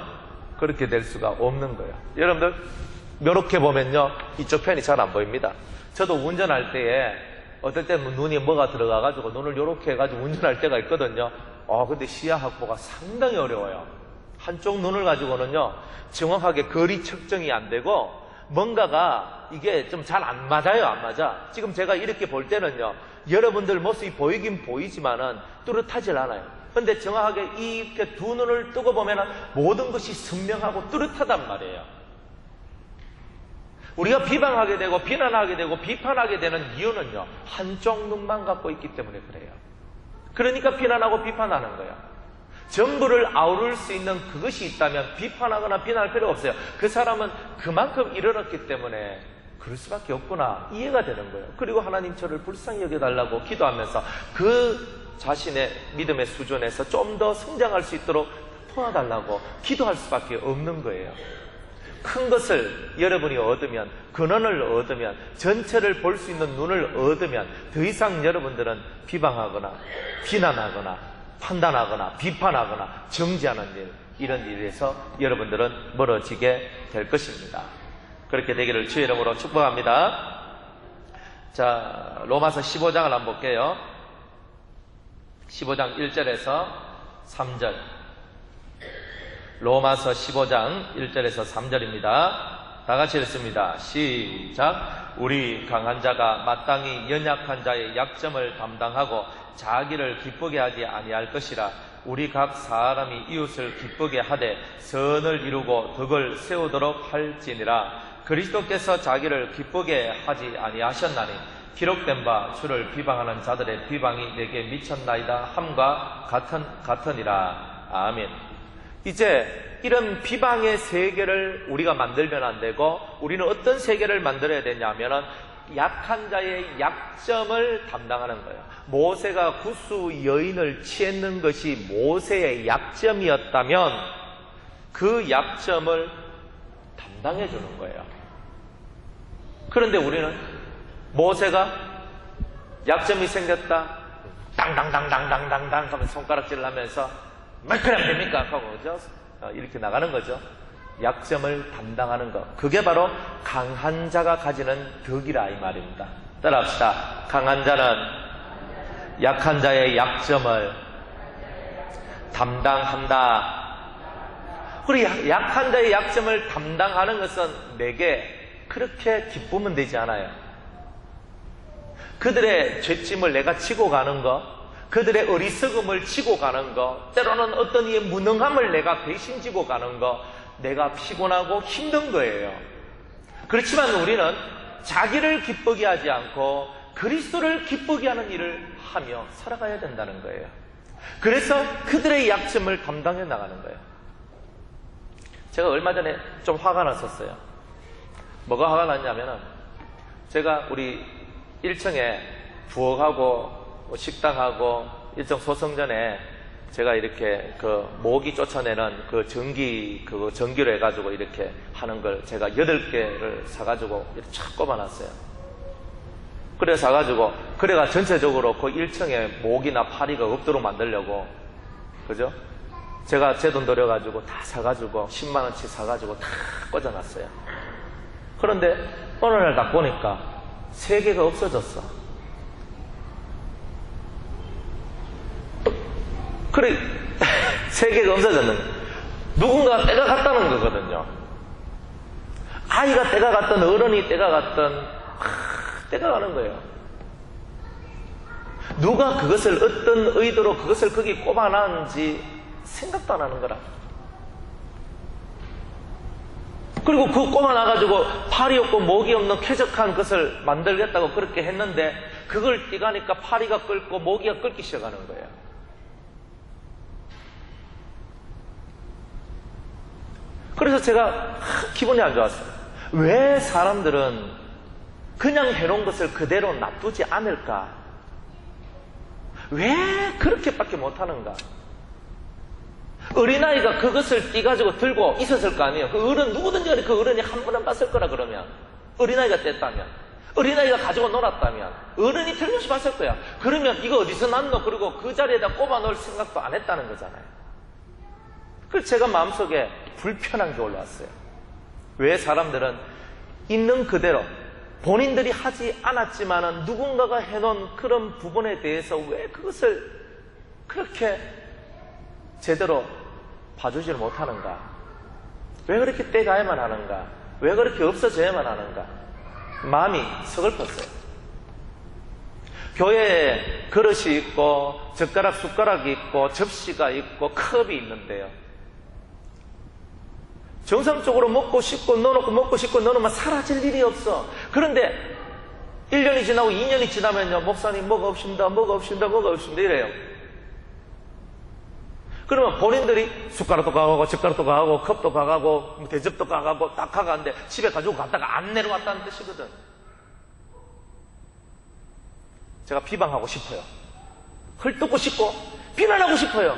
그렇게 될 수가 없는 거예요. 여러분들, 이렇게 보면요, 이쪽 편이 잘 안 보입니다. 저도 운전할 때에 어떨 때는 눈이 뭐가 들어가가지고 눈을 이렇게 해가지고 운전할 때가 있거든요. 근데 시야 확보가 상당히 어려워요. 한쪽 눈을 가지고는요, 정확하게 거리 측정이 안 되고 뭔가가 이게 좀 잘 안 맞아요. 안 맞아. 지금 제가 이렇게 볼 때는요, 여러분들 모습이 보이긴 보이지만은 뚜렷하질 않아요. 근데 정확하게 이렇게 두 눈을 뜨고 보면은 모든 것이 선명하고 뚜렷하단 말이에요. 우리가 비방하게 되고 비난하게 되고 비판하게 되는 이유는요, 한쪽 눈만 갖고 있기 때문에 그래요. 그러니까 비난하고 비판하는 거예요. 전부를 아우를 수 있는 그것이 있다면 비판하거나 비난할 필요가 없어요. 그 사람은 그만큼 이르렀기 때문에 그럴 수밖에 없구나, 이해가 되는 거예요. 그리고 하나님 저를 불쌍히 여겨달라고 기도하면서 그 자신의 믿음의 수준에서 좀 더 성장할 수 있도록 도와달라고 기도할 수밖에 없는 거예요. 큰 것을 여러분이 얻으면, 근원을 얻으면, 전체를 볼 수 있는 눈을 얻으면 더 이상 여러분들은 비방하거나 비난하거나 판단하거나 비판하거나 정지하는 일, 이런 일에서 여러분들은 멀어지게 될 것입니다. 그렇게 되기를 주의 이름으로 축복합니다. 자, 로마서 15장을 한번 볼게요. 15장 1절에서 3절. 로마서 15장 1절에서 3절입니다. 다 같이 읽습니다. 시작. 우리 강한 자가 마땅히 연약한 자의 약점을 담당하고 자기를 기쁘게 하지 아니할 것이라. 우리 각 사람이 이웃을 기쁘게 하되 선을 이루고 덕을 세우도록 할지니라. 그리스도께서 자기를 기쁘게 하지 아니하셨나니 기록된 바 주를 비방하는 자들의 비방이 내게 미쳤나이다 함과 같으니라. 아멘. 이제 이런 비방의 세계를 우리가 만들면 안 되고, 우리는 어떤 세계를 만들어야 되냐면은 약한 자의 약점을 담당하는 거예요. 모세가 구스 여인을 취했는 것이 모세의 약점이었다면 그 약점을 담당해 주는 거예요. 그런데 우리는 모세가 약점이 생겼다, 땅땅땅땅땅땅땅 하면 손가락질을 하면서 뭐 그래 안 됩니까? 하고 그죠? 이렇게 나가는 거죠. 약점을 담당하는 것. 그게 바로 강한 자가 가지는 덕이라 이 말입니다. 따라합시다. 강한 자는 약한 자의 약점을 담당한다. 그리고 약한 자의 약점을 담당하는 것은 내게 그렇게 기쁘면 되지 않아요. 그들의 죄짐을 내가 지고 가는 것, 그들의 어리석음을 지고 가는 것, 때로는 어떤 이의 무능함을 내가 대신 지고 가는 것, 내가 피곤하고 힘든 거예요. 그렇지만 우리는 자기를 기쁘게 하지 않고 그리스도를 기쁘게 하는 일을 하며 살아가야 된다는 거예요. 그래서 그들의 약점을 담당해 나가는 거예요. 제가 얼마 전에 좀 화가 났었어요. 뭐가 화가 났냐면은 제가 우리 1층에 부엌하고 식당하고 일정 소성전에 제가 이렇게 그 모기 쫓아내는 그 전기로 해가지고 이렇게 하는 걸 제가 8개를 사가지고 이렇게 쫙 꼽아놨어요. 그래 사가지고 그래가 전체적으로 그 1층에 모기나 파리가 없도록 만들려고, 그죠? 제가 제 돈 들여가지고 다 사가지고 10만원치 사가지고 다 꽂아놨어요. 그런데 어느 날 딱 보니까 3개가 없어졌어. 그래 3개가 없어졌는 거예요. 누군가 때가 갔다는 거거든요. 아이가 때가 갔던, 어른이 때가 갔던, 때가 가는 거예요. 누가 그것을 어떤 의도로 그것을 거기 꼽아놨는지 생각도 안 하는 거라. 그리고 그 꼽아놔가지고 파리 없고 모기 없는 쾌적한 것을 만들겠다고 그렇게 했는데 그걸 띠가니까 파리가 끓고 모기가 끓기 시작하는 거예요. 그래서 제가 기분이 안 좋았어요. 왜 사람들은 그냥 해놓은 것을 그대로 놔두지 않을까? 왜 그렇게밖에 못하는가? 어린아이가 그것을 띠가지고 들고 있었을 거 아니에요. 그 어른, 누구든지 간에 그 어른이 한 번은 봤을 거라 그러면. 어린아이가 뗐다면. 어린아이가 가지고 놀았다면. 어른이 틀림없이 봤을 거야. 그러면 이거 어디서 났노? 그리고 그 자리에다 꼽아 놓을 생각도 안 했다는 거잖아요. 그래서 제가 마음속에 불편한 게 올라왔어요. 왜 사람들은 있는 그대로 본인들이 하지 않았지만은 누군가가 해놓은 그런 부분에 대해서 왜 그것을 그렇게 제대로 봐주지를 못하는가? 왜 그렇게 떼가야만 하는가? 왜 그렇게 없어져야만 하는가? 마음이 서글펐어요. 교회에 그릇이 있고 젓가락 숟가락이 있고 접시가 있고 컵이 있는데요, 정상적으로 먹고 싶고 넣어놓고 먹고 싶고 넣어놓으면 사라질 일이 없어. 그런데 1년이 지나고 2년이 지나면요, 목사님 뭐가 없습니다, 뭐가 없습니다, 뭐가 없습니다 이래요. 그러면 본인들이 숟가락도 가가고 젓가락도 가가고 컵도 가가고 대접도 가가고 딱 가가는데 집에 가지고 갔다가 안 내려왔다는 뜻이거든. 제가 비방하고 싶어요. 헐뜯고 싶고 비난하고 싶어요.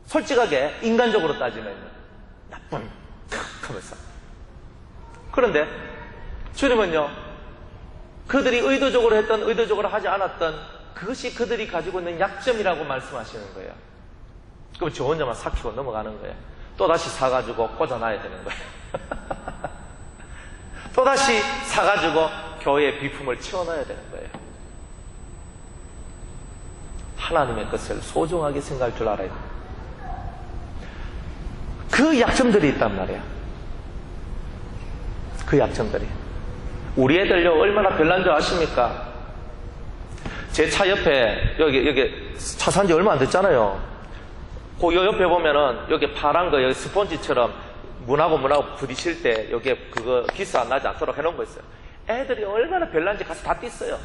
솔직하게 인간적으로 따지면 나쁜 하면서. 그런데 주님은요, 그들이 의도적으로 했던 의도적으로 하지 않았던 그것이 그들이 가지고 있는 약점이라고 말씀하시는 거예요. 그럼 저 혼자만 삭히고 넘어가는 거예요. 또다시 사가지고 꽂아놔야 되는 거예요. 또다시 사가지고 교회의 비품을 채워놔야 되는 거예요. 하나님의 것을 소중하게 생각할 줄 알아야 돼요. 그 약점들이 있단 말이에요. 그 약점들이. 우리 애들요, 얼마나 별난 줄 아십니까? 제 차 옆에, 여기 차 산 지 얼마 안 됐잖아요. 그 옆에 보면은, 여기 파란 거, 여기 스펀지처럼 문하고 부딪힐 때, 여기에 그거 기스 안 나지 않도록 해놓은 거 있어요. 애들이 얼마나 별난지 가서 다 뛰어요.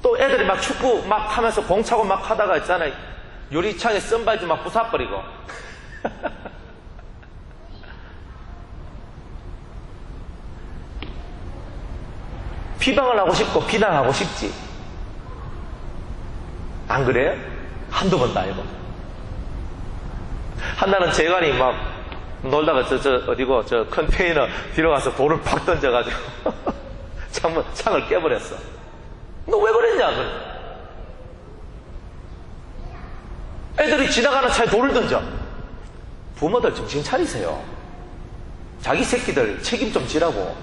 또 애들이 막 축구 막 하면서 공 차고 막 하다가 있잖아요. 유리창에 선바지 막 부숴버리고. 비방을 하고 싶고 비난하고 싶지. 안 그래요? 한두 번도 아니고. 한날은 재관이 막 놀다가 어디고 저 컨테이너 뒤로 가서 돌을 팍 던져가지고 창을 깨버렸어. 너 왜 그랬냐? 애들이 지나가는 차에 돌을 던져. 부모들 정신 차리세요. 자기 새끼들 책임 좀 지라고.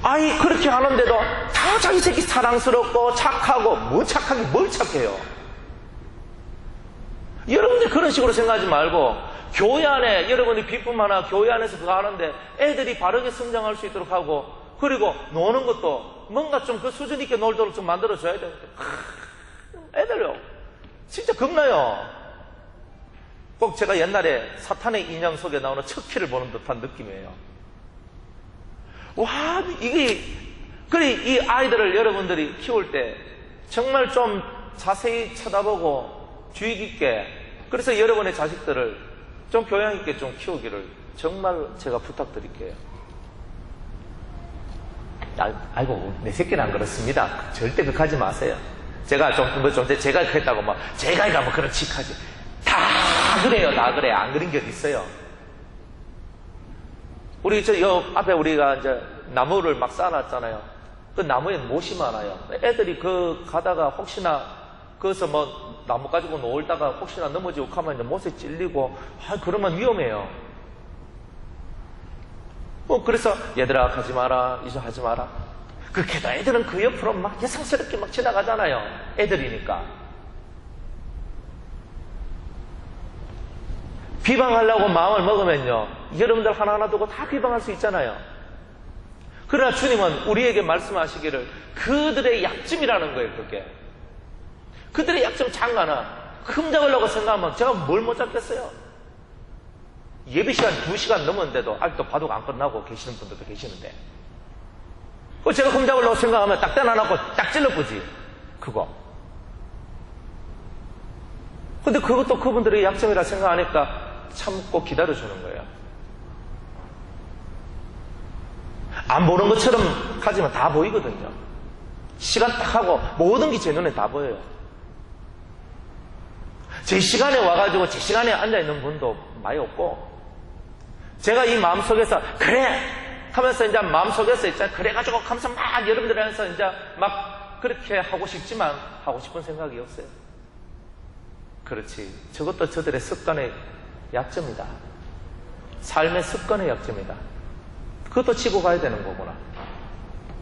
아이 그렇게 하는데도 다 자기 새끼 사랑스럽고 착하고 뭐 착하게 뭘 착해요. 여러분들 그런 식으로 생각하지 말고 교회 안에 여러분이 비품 하나 교회 안에서 그거 하는데 애들이 바르게 성장할 수 있도록 하고 그리고 노는 것도 뭔가 좀 그 수준 있게 놀도록 좀 만들어줘야 되는데 애들요 진짜 겁나요. 꼭 제가 옛날에 사탄의 인형 속에 나오는 척키를 보는 듯한 느낌이에요. 와 이게 그래 이 아이들을 여러분들이 키울 때 정말 좀 자세히 쳐다보고 주의 깊게 그래서 여러분의 자식들을 좀 교양 있게 좀 키우기를 정말 제가 부탁드릴게요. 아이고 내 새끼는 안 그렇습니다. 절대 그렇게 하지 마세요. 제가 제가 그랬다고 막 제가 이가 뭐 그런 칙하지 다 그래요. 다 그래. 안 그린 게 어디 있어요. 우리 여 앞에 우리가 이제 나무를 막 쌓아놨잖아요. 그 나무엔 못이 많아요. 애들이 그 가다가 혹시나 거기서 뭐 나무 가지고 놀다가 혹시나 넘어지고 하면 이제 못에 찔리고 그러면 위험해요. 그래서 얘들아 가지 마라 이제 하지 마라. 그렇게도 애들은 그 옆으로 막 예상스럽게 막 지나가잖아요. 애들이니까. 비방하려고 마음을 먹으면요 여러분들 하나하나 두고 다 비방할 수 있잖아요. 그러나 주님은 우리에게 말씀하시기를 그들의 약점이라는 거예요. 그게 그들의 약점 장가나 흠잡으려고 생각하면 제가 뭘 못 잡겠어요. 예배시간 2시간 넘었는데도 아직도 바둑 안 끝나고 계시는 분들도 계시는데 제가 흠잡으려고 생각하면 딱 떼놔놓고 딱 찔러보지 그거. 근데 그것도 그분들의 약점이라 생각하니까 참고 기다려주는 거예요. 안 보는 것처럼 하지만 다 보이거든요. 시간 딱 하고 모든 게 제 눈에 다 보여요. 제 시간에 와가지고 제 시간에 앉아있는 분도 많이 없고 제가 이 마음속에서 그래 하면서 이제 마음속에서 있잖아요. 그래가지고 하면서 막 여러분들한테서 이제 막 그렇게 하고 싶지만 하고 싶은 생각이 없어요. 그렇지. 저것도 저들의 습관의 약점이다. 삶의 습관의 약점이다. 그것도 치고 가야 되는 거구나.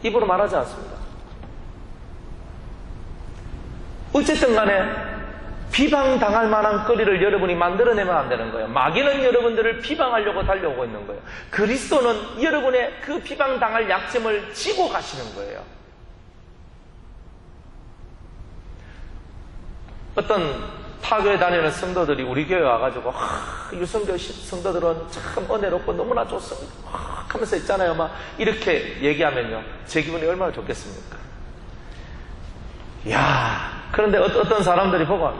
입으로 말하지 않습니다. 어쨌든 간에 비방당할 만한 거리를 여러분이 만들어내면 안 되는 거예요. 마귀는 여러분들을 비방하려고 달려오고 있는 거예요. 그리스도는 여러분의 그 비방당할 약점을 지고 가시는 거예요. 어떤 타교에 다니는 성도들이 우리 교회에 와가지고 유성교 성도들은 참 은혜롭고 너무나 좋습니다 하면서 있잖아요. 막 이렇게 얘기하면요 제 기분이 얼마나 좋겠습니까? 그런데 어떤 사람들이 보고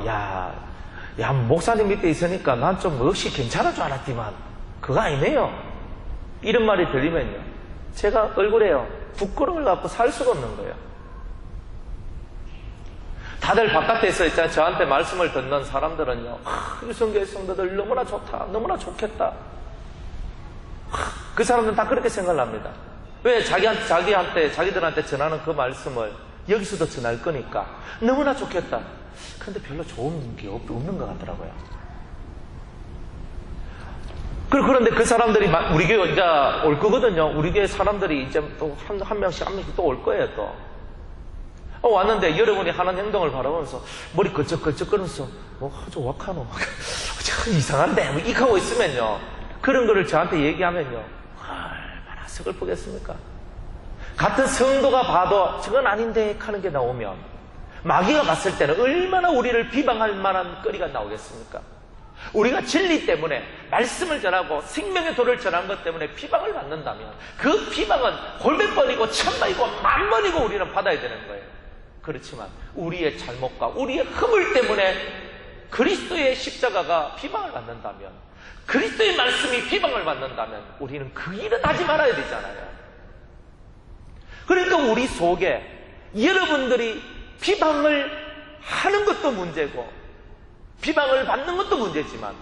목사님 밑에 있으니까 난 좀 없이 괜찮을 줄 알았지만 그거 아니네요. 이런 말이 들리면요 제가 얼굴에요 부끄러움을 갖고 살 수가 없는 거예요. 다들 바깥에서 있잖아요. 저한테 말씀을 듣는 사람들은요 유성교회 성도들 너무나 좋다 너무나 좋겠다. 그 사람들은 다 그렇게 생각을 합니다. 왜? 자기들한테 전하는 그 말씀을 여기서도 전할 거니까 너무나 좋겠다. 그런데 별로 좋은 게 없는 것 같더라고요. 그런데 그 사람들이 우리 교회 이제 올 거거든요. 우리 교회 사람들이 이제 또 한 명씩 또 올 거예요. 또 왔는데 여러분이 하는 행동을 바라보면서 머리 걸쩍걸쩍거리면서 좀 wak하노 참 이상한데 뭐 이하고 있으면요 그런 거를 저한테 얘기하면요 얼마나 서글프겠습니까? 같은 성도가 봐도 저건 아닌데 하는 게 나오면 마귀가 갔을 때는 얼마나 우리를 비방할 만한 거리가 나오겠습니까? 우리가 진리 때문에 말씀을 전하고 생명의 도를 전한 것 때문에 비방을 받는다면 그 비방은 골백번이고 천번이고 만번이고 우리는 받아야 되는 거예요. 그렇지만 우리의 잘못과 우리의 허물 때문에 그리스도의 십자가가 비방을 받는다면 그리스도의 말씀이 비방을 받는다면 우리는 그 일은 하지 말아야 되잖아요. 그러니까 우리 속에 여러분들이 비방을 하는 것도 문제고 비방을 받는 것도 문제지만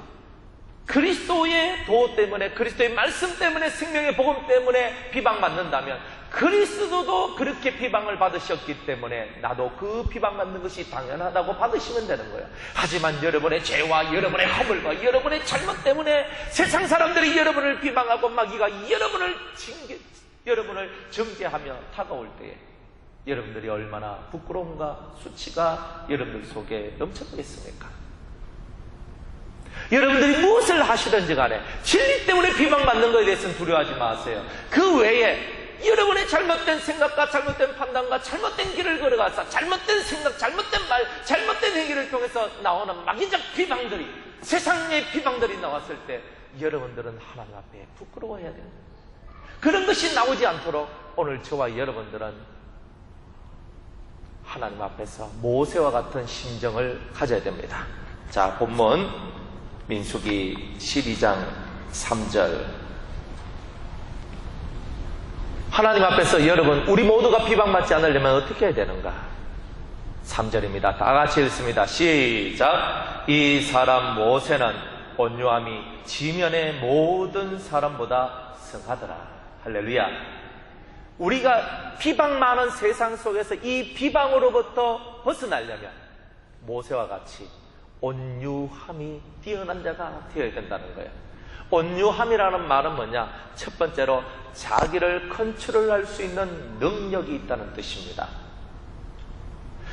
그리스도의 도 때문에 그리스도의 말씀 때문에 생명의 복음 때문에 비방받는다면 그리스도도 그렇게 비방을 받으셨기 때문에 나도 그 비방받는 것이 당연하다고 받으시면 되는 거예요. 하지만 여러분의 죄와 여러분의 허물과 여러분의 잘못 때문에 세상 사람들이 여러분을 비방하고 마귀가 여러분을 정죄하며 다가올 때에 여러분들이 얼마나 부끄러움과 수치가 여러분들 속에 넘쳐나겠습니까? 여러분들이 무엇을 하시든지 간에 진리 때문에 비방받는 것에 대해서는 두려워하지 마세요. 그 외에 여러분의 잘못된 생각과 잘못된 판단과 잘못된 길을 걸어가서 잘못된 생각, 잘못된 말, 잘못된 행위를 통해서 나오는 마귀적 비방들이, 세상의 비방들이 나왔을 때 여러분들은 하나님 앞에 부끄러워해야 됩니다. 그런 것이 나오지 않도록 오늘 저와 여러분들은 하나님 앞에서 모세와 같은 심정을 가져야 됩니다. 자, 본문 민수기 12장 3절. 하나님 앞에서 여러분, 우리 모두가 비방받지 않으려면 어떻게 해야 되는가? 3절입니다. 다 같이 읽습니다. 시작. 이 사람 모세는 온유함이 지면의 모든 사람보다 승하더라. 할렐루야. 우리가 비방 많은 세상 속에서 이 비방으로부터 벗어나려면 모세와 같이 온유함이 뛰어난 자가 되어야 된다는 거예요. 온유함이라는 말은 뭐냐? 첫 번째로 자기를 컨트롤할 수 있는 능력이 있다는 뜻입니다.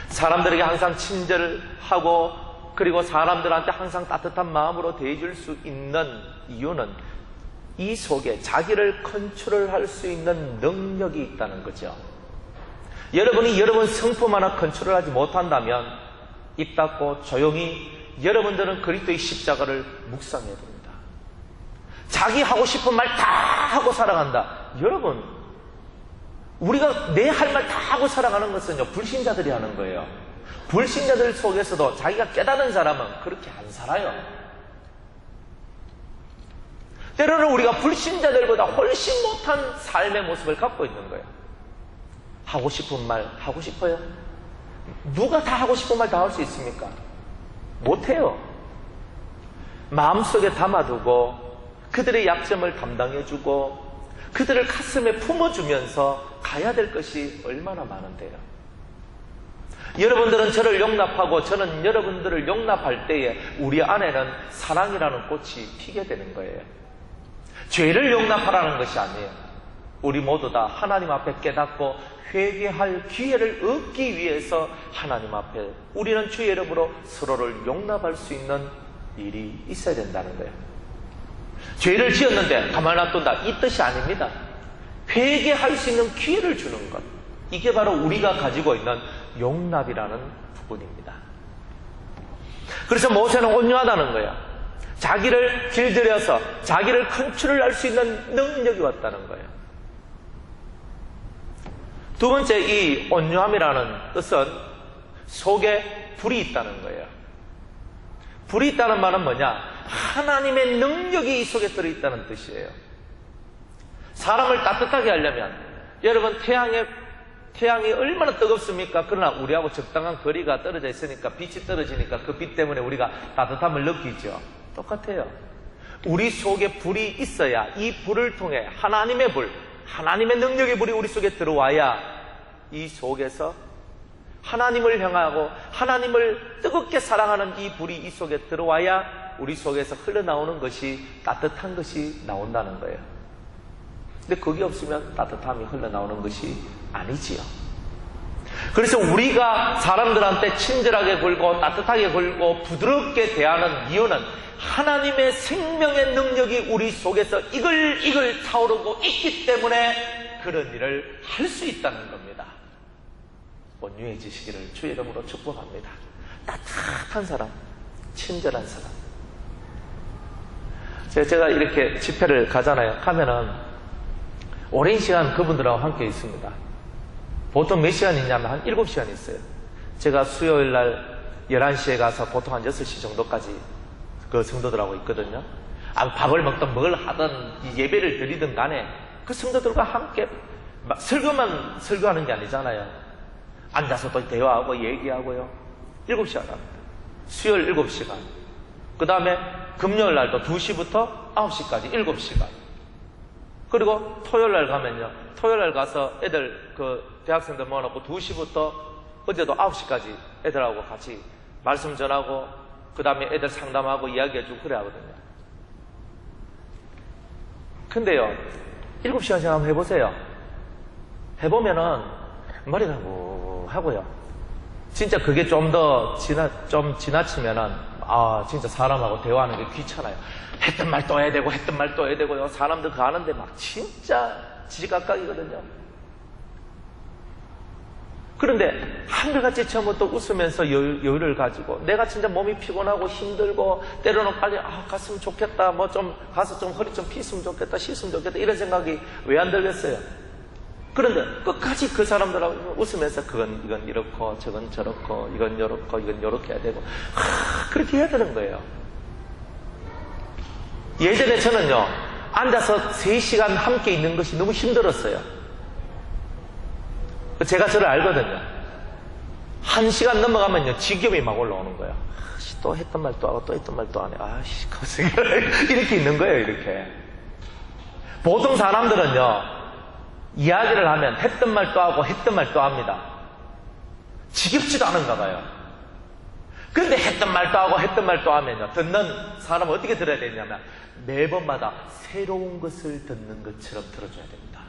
사람들에게 항상 친절하고 그리고 사람들한테 항상 따뜻한 마음으로 대해줄 수 있는 이유는 이 속에 자기를 컨트롤할 수 있는 능력이 있다는 거죠. 여러분이 여러분 성품 하나 컨트롤하지 못한다면 입 닫고 조용히 여러분들은 그리스도의 십자가를 묵상해야 됩니다. 자기 하고 싶은 말 다 하고 살아간다. 여러분, 우리가 내 할 말 다 하고 살아가는 것은요, 불신자들이 하는 거예요. 불신자들 속에서도 자기가 깨달은 사람은 그렇게 안 살아요. 때로는 우리가 불신자들보다 훨씬 못한 삶의 모습을 갖고 있는 거예요. 하고 싶은 말 하고 싶어요? 누가 다 하고 싶은 말 다 할 수 있습니까? 못해요. 마음속에 담아두고 그들의 약점을 담당해주고 그들을 가슴에 품어주면서 가야 될 것이 얼마나 많은데요. 여러분들은 저를 용납하고 저는 여러분들을 용납할 때에 우리 안에는 사랑이라는 꽃이 피게 되는 거예요. 죄를 용납하라는 것이 아니에요. 우리 모두 다 하나님 앞에 깨닫고 회개할 기회를 얻기 위해서 하나님 앞에 우리는 주의 이름으로 서로를 용납할 수 있는 일이 있어야 된다는 거예요. 죄를 지었는데 가만 놔둔다, 이 뜻이 아닙니다. 회개할 수 있는 기회를 주는 것, 이게 바로 우리가 가지고 있는 용납이라는 부분입니다. 그래서 모세는 온유하다는 거예요. 자기를 길들여서 자기를 컨트롤할 수 있는 능력이 왔다는 거예요. 두 번째, 이 온유함이라는 뜻은 속에 불이 있다는 거예요. 불이 있다는 말은 뭐냐? 하나님의 능력이 이 속에 들어있다는 뜻이에요. 사람을 따뜻하게 하려면, 여러분 태양이 얼마나 뜨겁습니까? 그러나 우리하고 적당한 거리가 떨어져 있으니까 빛이 떨어지니까 그 빛 때문에 우리가 따뜻함을 느끼죠. 똑같아요. 우리 속에 불이 있어야 이 불을 통해 하나님의 불, 하나님의 능력의 불이 우리 속에 들어와야 이 속에서 하나님을 향하고 하나님을 뜨겁게 사랑하는 이 불이 이 속에 들어와야 우리 속에서 흘러나오는 것이 따뜻한 것이 나온다는 거예요. 근데 그게 없으면 따뜻함이 흘러나오는 것이 아니지요. 그래서 우리가 사람들한테 친절하게 굴고 따뜻하게 굴고 부드럽게 대하는 이유는 하나님의 생명의 능력이 우리 속에서 이글이글 타오르고 있기 때문에 그런 일을 할 수 있다는 겁니다. 온유해지시기를 주의 이름으로 축복합니다. 따뜻한 사람, 친절한 사람. 제가 이렇게 집회를 가잖아요. 가면은 오랜 시간 그분들하고 함께 있습니다. 보통 몇 시간 있냐면 한 7시간 있어요. 제가 수요일 날 11시에 가서 보통 한 6시 정도까지 그 성도들하고 있거든요. 밥을 먹든 뭘 하든 예배를 드리든 간에 그 성도들과 함께 설교만 설교하는 게 아니잖아요. 앉아서 또 대화하고 얘기하고요. 7시간 합니다. 수요일 7시간. 그 다음에 금요일 날도 2시부터 9시까지 7시간. 그리고 토요일 날 가면요. 토요일 날 가서 애들, 대학생들 모아놓고 2시부터 어제도 9시까지 애들하고 같이 말씀 전하고, 그 다음에 애들 상담하고 이야기해주고 그래 하거든요. 근데요, 7시간씩 한번 해보세요. 해보면은 머리가 뭐 하고요. 진짜 그게 좀 지나치면은, 진짜 사람하고 대화하는 게 귀찮아요. 했던 말 또 해야 되고, 했던 말 또 해야 되고요. 사람들 가는데 막 진짜 지지각각이거든요. 그런데 한결같이 처음부터 웃으면서 여유를 가지고, 내가 진짜 몸이 피곤하고 힘들고, 때로는 빨리 갔으면 좋겠다, 뭐 좀 가서 좀 허리 좀 pis으면 좋겠다, 씻으면 좋겠다, 이런 생각이 왜 안 들겠어요? 그런데 끝까지 그 사람들하고 웃으면서 이건 이렇고 저건 저렇고 이건 요렇고 이건 요렇게 해야 되고 그렇게 해야 되는 거예요. 예전에 저는요, 앉아서 3시간 함께 있는 것이 너무 힘들었어요. 제가 저를 알거든요. 1시간 넘어가면요, 지겹이 막 올라오는 거예요. 또 했던 말 또 하고 또 했던 말 또 안 해. 이렇게 있는 거예요, 이렇게. 보통 사람들은요, 이야기를 하면 했던 말 또 하고 했던 말 또 합니다. 지겹지도 않은가 봐요. 그런데 했던 말 또 하고 했던 말 또 하면요, 듣는 사람은 어떻게 들어야 되냐면 매번마다 새로운 것을 듣는 것처럼 들어줘야 됩니다.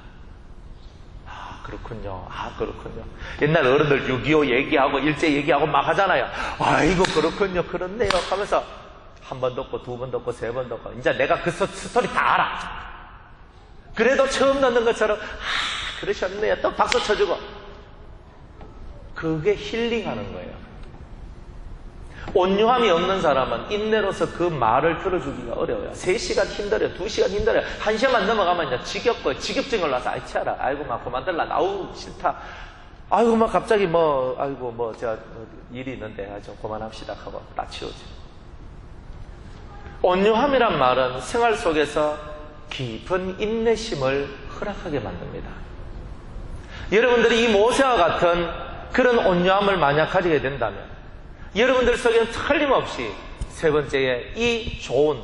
그렇군요. 그렇군요. 옛날 어른들 6.25 얘기하고 일제 얘기하고 막 하잖아요. 아이고 그렇군요. 그렇네요 하면서 한 번 듣고 두 번 듣고 세 번 듣고 이제 내가 그 스토리 다 알아. 그래도 처음 듣는 것처럼 그러셨네요. 또 박수 쳐주고. 그게 힐링하는 거예요. 온유함이 없는 사람은 인내로서 그 말을 들어주기가 어려워요. 3시간 힘들어요. 2시간 힘들어요. 1시간만 넘어가면 지겹고 지겹증을 나서 치아라. 아이고 막 그만둘라. 아우 싫다. 아이고 막 갑자기 제가 일이 있는데 좀 그만합시다 하고 다 치우죠. 온유함이란 말은 생활 속에서 깊은 인내심을 허락하게 만듭니다. 여러분들이 이 모세와 같은 그런 온유함을 만약 가지게 된다면 여러분들 속에는 틀림없이 세 번째에 이 좋은,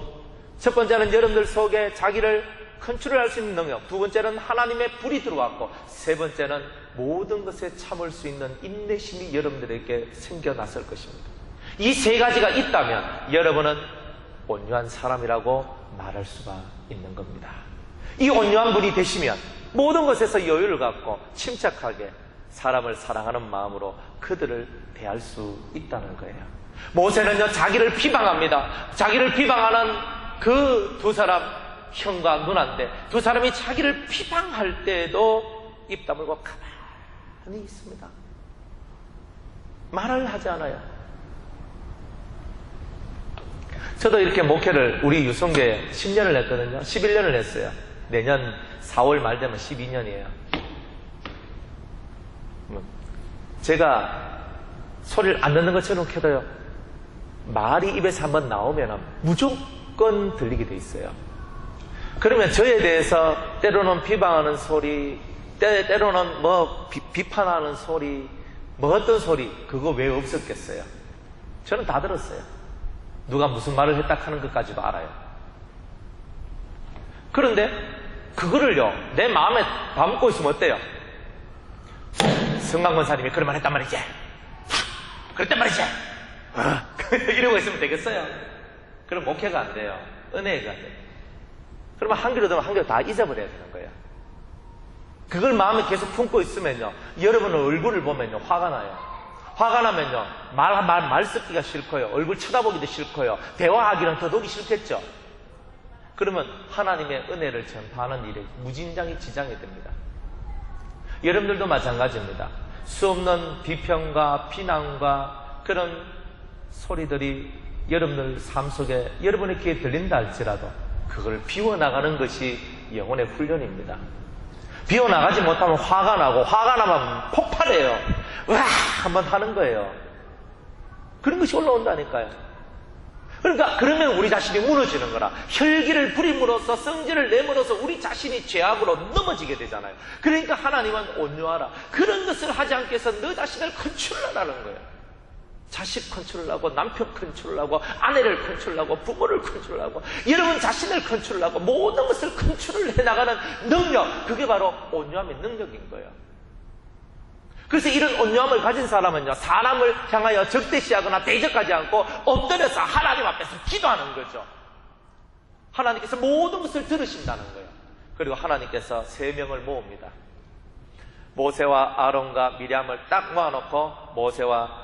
첫 번째는 여러분들 속에 자기를 컨트롤할 수 있는 능력, 두 번째는 하나님의 불이 들어왔고, 세 번째는 모든 것에 참을 수 있는 인내심이 여러분들에게 생겨났을 것입니다. 이 세 가지가 있다면 여러분은 온유한 사람이라고 말할 수가 있는 겁니다. 이 온유한 분이 되시면 모든 것에서 여유를 갖고 침착하게 사람을 사랑하는 마음으로 그들을 대할 수 있다는 거예요. 모세는요, 자기를 비방합니다. 자기를 비방하는 그 두 사람, 형과 누나인데 두 사람이 자기를 비방할 때에도 입 다물고 가만히 있습니다. 말을 하지 않아요. 저도 이렇게 목회를 우리 유성교회에 10년을 했거든요. 11년을 했어요. 내년 4월 말 되면 12년이에요. 제가 소리를 안 듣는 것처럼 켜도요, 말이 입에서 한번 나오면 무조건 들리게 돼 있어요. 그러면 저에 대해서 때로는 비방하는 소리, 때로는 비판하는 소리, 어떤 소리, 그거 왜 없었겠어요? 저는 다 들었어요. 누가 무슨 말을 했다 하는 것까지도 알아요. 그런데 그거를요, 내 마음에 담고 있으면 어때요? 성강 권사님이 그런 말 했단 말이지. 그랬단 말이지. 이러고 있으면 되겠어요? 그럼 목회가 안 돼요. 은혜가 안 돼요. 그러면 한 귀로 들으면 한 귀로 다 잊어버려야 되는 거예요. 그걸 마음에 계속 품고 있으면요, 여러분의 얼굴을 보면요, 화가 나요. 화가 나면요, 말 섞기가 싫고요, 얼굴 쳐다보기도 싫고요, 대화하기는 더더욱이 싫겠죠. 그러면 하나님의 은혜를 전파하는 일에 무진장이 지장이 됩니다. 여러분들도 마찬가지입니다. 수없는 비평과 비난과 그런 소리들이 여러분들 삶 속에 여러분의 귀에 들린다 할지라도 그걸 비워나가는 것이 영혼의 훈련입니다. 비워나가지 못하면 화가 나고, 화가 나면 폭발해요. 와! 한번 하는 거예요. 그런 것이 올라온다니까요. 그러니까 그러면 우리 자신이 무너지는 거라. 혈기를 부림으로써, 성질을 내므로써 우리 자신이 죄악으로 넘어지게 되잖아요. 그러니까 하나님은 온유하라. 그런 것을 하지 않기 위해서 너 자신을 컨트롤하라는 거예요. 자식 컨트롤하고 남편 컨트롤하고 아내를 컨트롤하고 부모를 컨트롤하고 여러분 자신을 컨트롤하고 모든 것을 컨트롤해 나가는 능력, 그게 바로 온유함의 능력인 거예요. 그래서 이런 온유함을 가진 사람은요, 사람을 향하여 적대시하거나 대적하지 않고 엎드려서 하나님 앞에서 기도하는 거죠. 하나님께서 모든 것을 들으신다는 거예요. 그리고 하나님께서 3명을 모읍니다. 모세와 아론과 미리암을 딱 모아놓고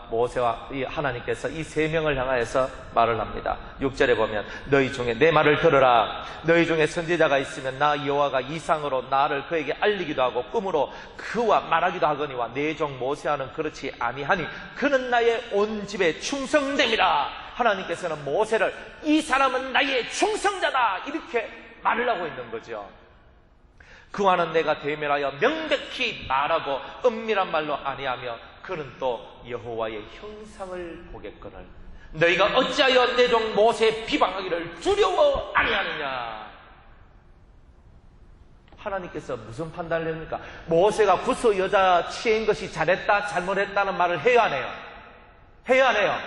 모세와 이 하나님께서 이 3명을 향하여서 말을 합니다. 6절에 보면 너희 중에 내 말을 들으라. 너희 중에 선지자가 있으면 나 여호와가 이상으로 나를 그에게 알리기도 하고 꿈으로 그와 말하기도 하거니와 내 종 모세와는 그렇지 아니하니 그는 나의 온 집에 충성됨이라. 하나님께서는 모세를 이 사람은 나의 충성자다 이렇게 말을 하고 있는 거죠. 그와는 내가 대면하여 명백히 말하고 은밀한 말로 아니하며 그는 또 여호와의 형상을 보겠거늘 너희가 어찌하여 내 종 모세 비방하기를 두려워 아니하느냐. 하나님께서 무슨 판단을 합니까? 모세가 구스 여자 취한 것이 잘했다 잘못했다는 말을 해야 안 해요? 해야 안 해요?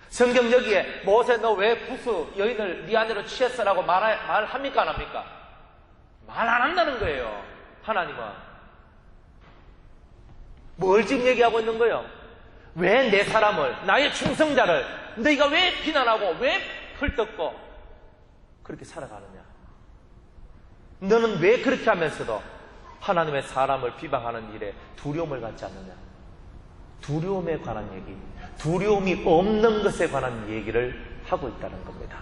성경 여기에 모세 너 왜 구스 여인을 네 아내로 취했어라고 말합니까 안 합니까? 말 안 한다는 거예요. 하나님은 뭘 지금 얘기하고 있는 거예요? 왜 내 사람을, 나의 충성자를 너희가 왜 비난하고 왜 헐떡고 그렇게 살아가느냐? 너는 왜 그렇게 하면서도 하나님의 사람을 비방하는 일에 두려움을 갖지 않느냐? 두려움에 관한 얘기, 두려움이 없는 것에 관한 얘기를 하고 있다는 겁니다.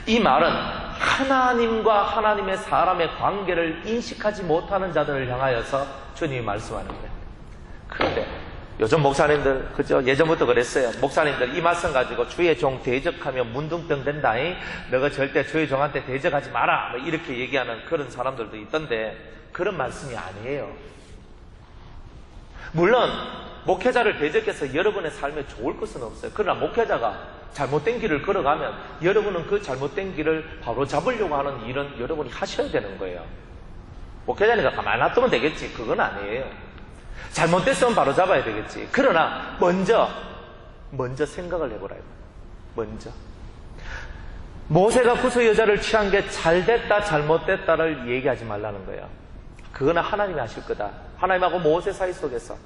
이 말은 하나님과 하나님의 사람의 관계를 인식하지 못하는 자들을 향하여서 주님이 말씀하는 거예요. 그런데 요즘 목사님들, 그죠? 예전부터 그랬어요. 목사님들 이 말씀 가지고 주의 종 대적하면 문둥병 된다잉. 너가 절대 주의 종한테 대적하지 마라. 뭐 이렇게 얘기하는 그런 사람들도 있던데 그런 말씀이 아니에요. 물론 목회자를 대적해서 여러분의 삶에 좋을 것은 없어요. 그러나 목회자가 잘못된 길을 걸어가면 여러분은 그 잘못된 길을 바로 잡으려고 하는 일은 여러분이 하셔야 되는 거예요. 목회자니까 가만히 놔두면 되겠지. 그건 아니에요. 잘못됐으면 바로 잡아야 되겠지. 그러나 먼저 생각을 해보라요. 먼저 모세가 구스 여자를 취한 게 잘됐다 잘못됐다를 얘기하지 말라는 거예요. 그거는 하나님이 하실 거다. 하나님하고 모세 사이 속에서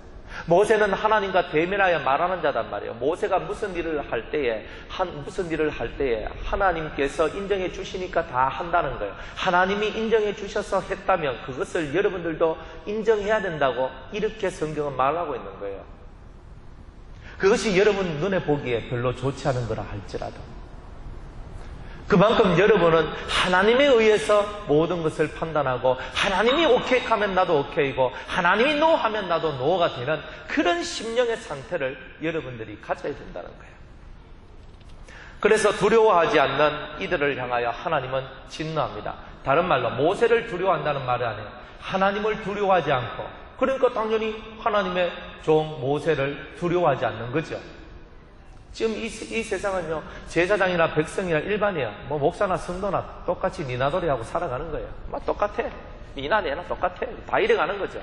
모세는 하나님과 대면하여 말하는 자단 말이에요. 모세가 무슨 일을 할 때에 하나님께서 인정해 주시니까 다 한다는 거예요. 하나님이 인정해 주셔서 했다면 그것을 여러분들도 인정해야 된다고 이렇게 성경은 말하고 있는 거예요. 그것이 여러분 눈에 보기에 별로 좋지 않은 거라 할지라도 그만큼 여러분은 하나님에 의해서 모든 것을 판단하고 하나님이 오케이 하면 나도 오케이고 하나님이 노 하면 나도 노가 되는 그런 심령의 상태를 여러분들이 가져야 된다는 거예요. 그래서 두려워하지 않는 이들을 향하여 하나님은 진노합니다. 다른 말로 모세를 두려워한다는 말이 아니에요. 하나님을 두려워하지 않고, 그러니까 당연히 하나님의 종 모세를 두려워하지 않는 거죠. 지금 이 세상은요, 제사장이나 백성이나 일반이야. 뭐 목사나 성도나 똑같이 니나돌이하고 살아가는 거예요. 막 똑같아. 니나 내나 똑같아. 다 이래가는 거죠.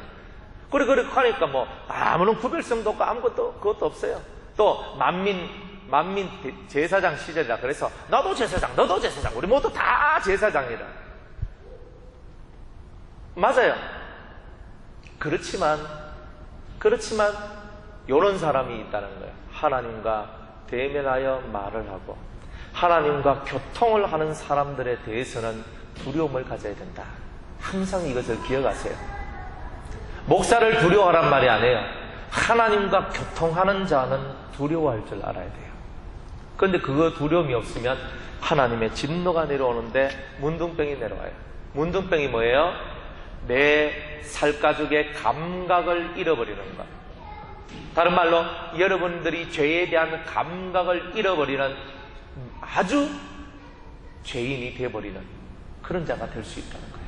그렇게 하니까 뭐 아무런 구별성도 없고 아무것도 그것도 없어요. 또 만민 제사장 시절이라 그래서 너도 제사장, 너도 제사장, 우리 모두 다 제사장이라. 맞아요. 그렇지만 이런 사람이 있다는 거예요. 하나님과 대면하여 말을 하고 하나님과 교통을 하는 사람들에 대해서는 두려움을 가져야 된다. 항상 이것을 기억하세요. 목사를 두려워하란 말이 아니에요. 하나님과 교통하는 자는 두려워할 줄 알아야 돼요. 그런데 그거 두려움이 없으면 하나님의 진노가 내려오는데 문둥병이 내려와요. 문둥병이 뭐예요? 내 살가죽의 감각을 잃어버리는 것. 다른 말로 여러분들이 죄에 대한 감각을 잃어버리는 아주 죄인이 되어버리는 그런 자가 될 수 있다는 거예요.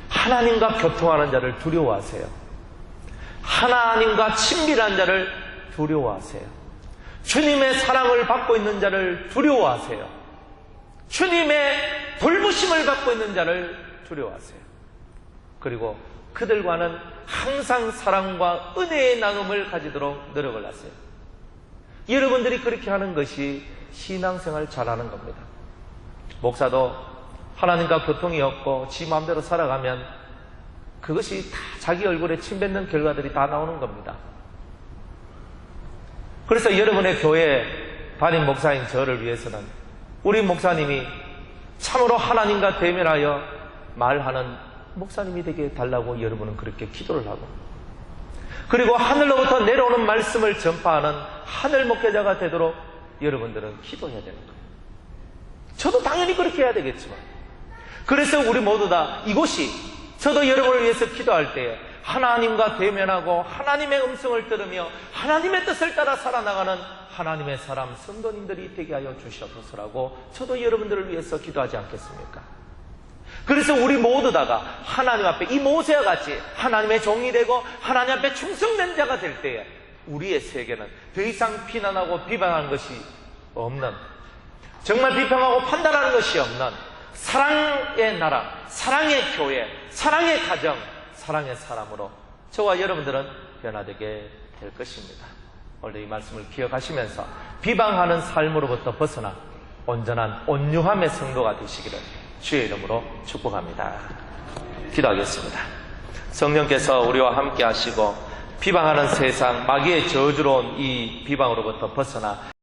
하나님과 교통하는 자를 두려워하세요. 하나님과 친밀한 자를 두려워하세요. 주님의 사랑을 받고 있는 자를 두려워하세요. 주님의 돌보심을 받고 있는 자를 두려워하세요. 그리고 그들과는 항상 사랑과 은혜의 나눔을 가지도록 노력을 하세요. 여러분들이 그렇게 하는 것이 신앙생활 잘하는 겁니다. 목사도 하나님과 교통이 없고 지 마음대로 살아가면 그것이 다 자기 얼굴에 침 뱉는 결과들이 다 나오는 겁니다. 그래서 여러분의 교회 담임 목사인 저를 위해서는 우리 목사님이 참으로 하나님과 대면하여 말하는 목사님이 되게 달라고 여러분은 그렇게 기도를 하고, 그리고 하늘로부터 내려오는 말씀을 전파하는 하늘 목회자가 되도록 여러분들은 기도해야 되는 거예요. 저도 당연히 그렇게 해야 되겠지만, 그래서 우리 모두 다 이곳이 저도 여러분을 위해서 기도할 때에 하나님과 대면하고 하나님의 음성을 들으며 하나님의 뜻을 따라 살아나가는 하나님의 사람 성도님들이 되게 하여 주시옵소서라고 저도 여러분들을 위해서 기도하지 않겠습니까? 그래서 우리 모두 다가 하나님 앞에 이 모세와 같이 하나님의 종이 되고 하나님 앞에 충성된 자가 될 때에 우리의 세계는 더 이상 비난하고 비방하는 것이 없는, 정말 비평하고 판단하는 것이 없는 사랑의 나라, 사랑의 교회, 사랑의 가정, 사랑의 사람으로 저와 여러분들은 변화되게 될 것입니다. 오늘 이 말씀을 기억하시면서 비방하는 삶으로부터 벗어나 온전한 온유함의 성도가 되시기를 주의 이름으로 축복합니다. 기도하겠습니다. 성령께서 우리와 함께 하시고 비방하는 세상, 마귀의 저주로운 이 비방으로부터 벗어나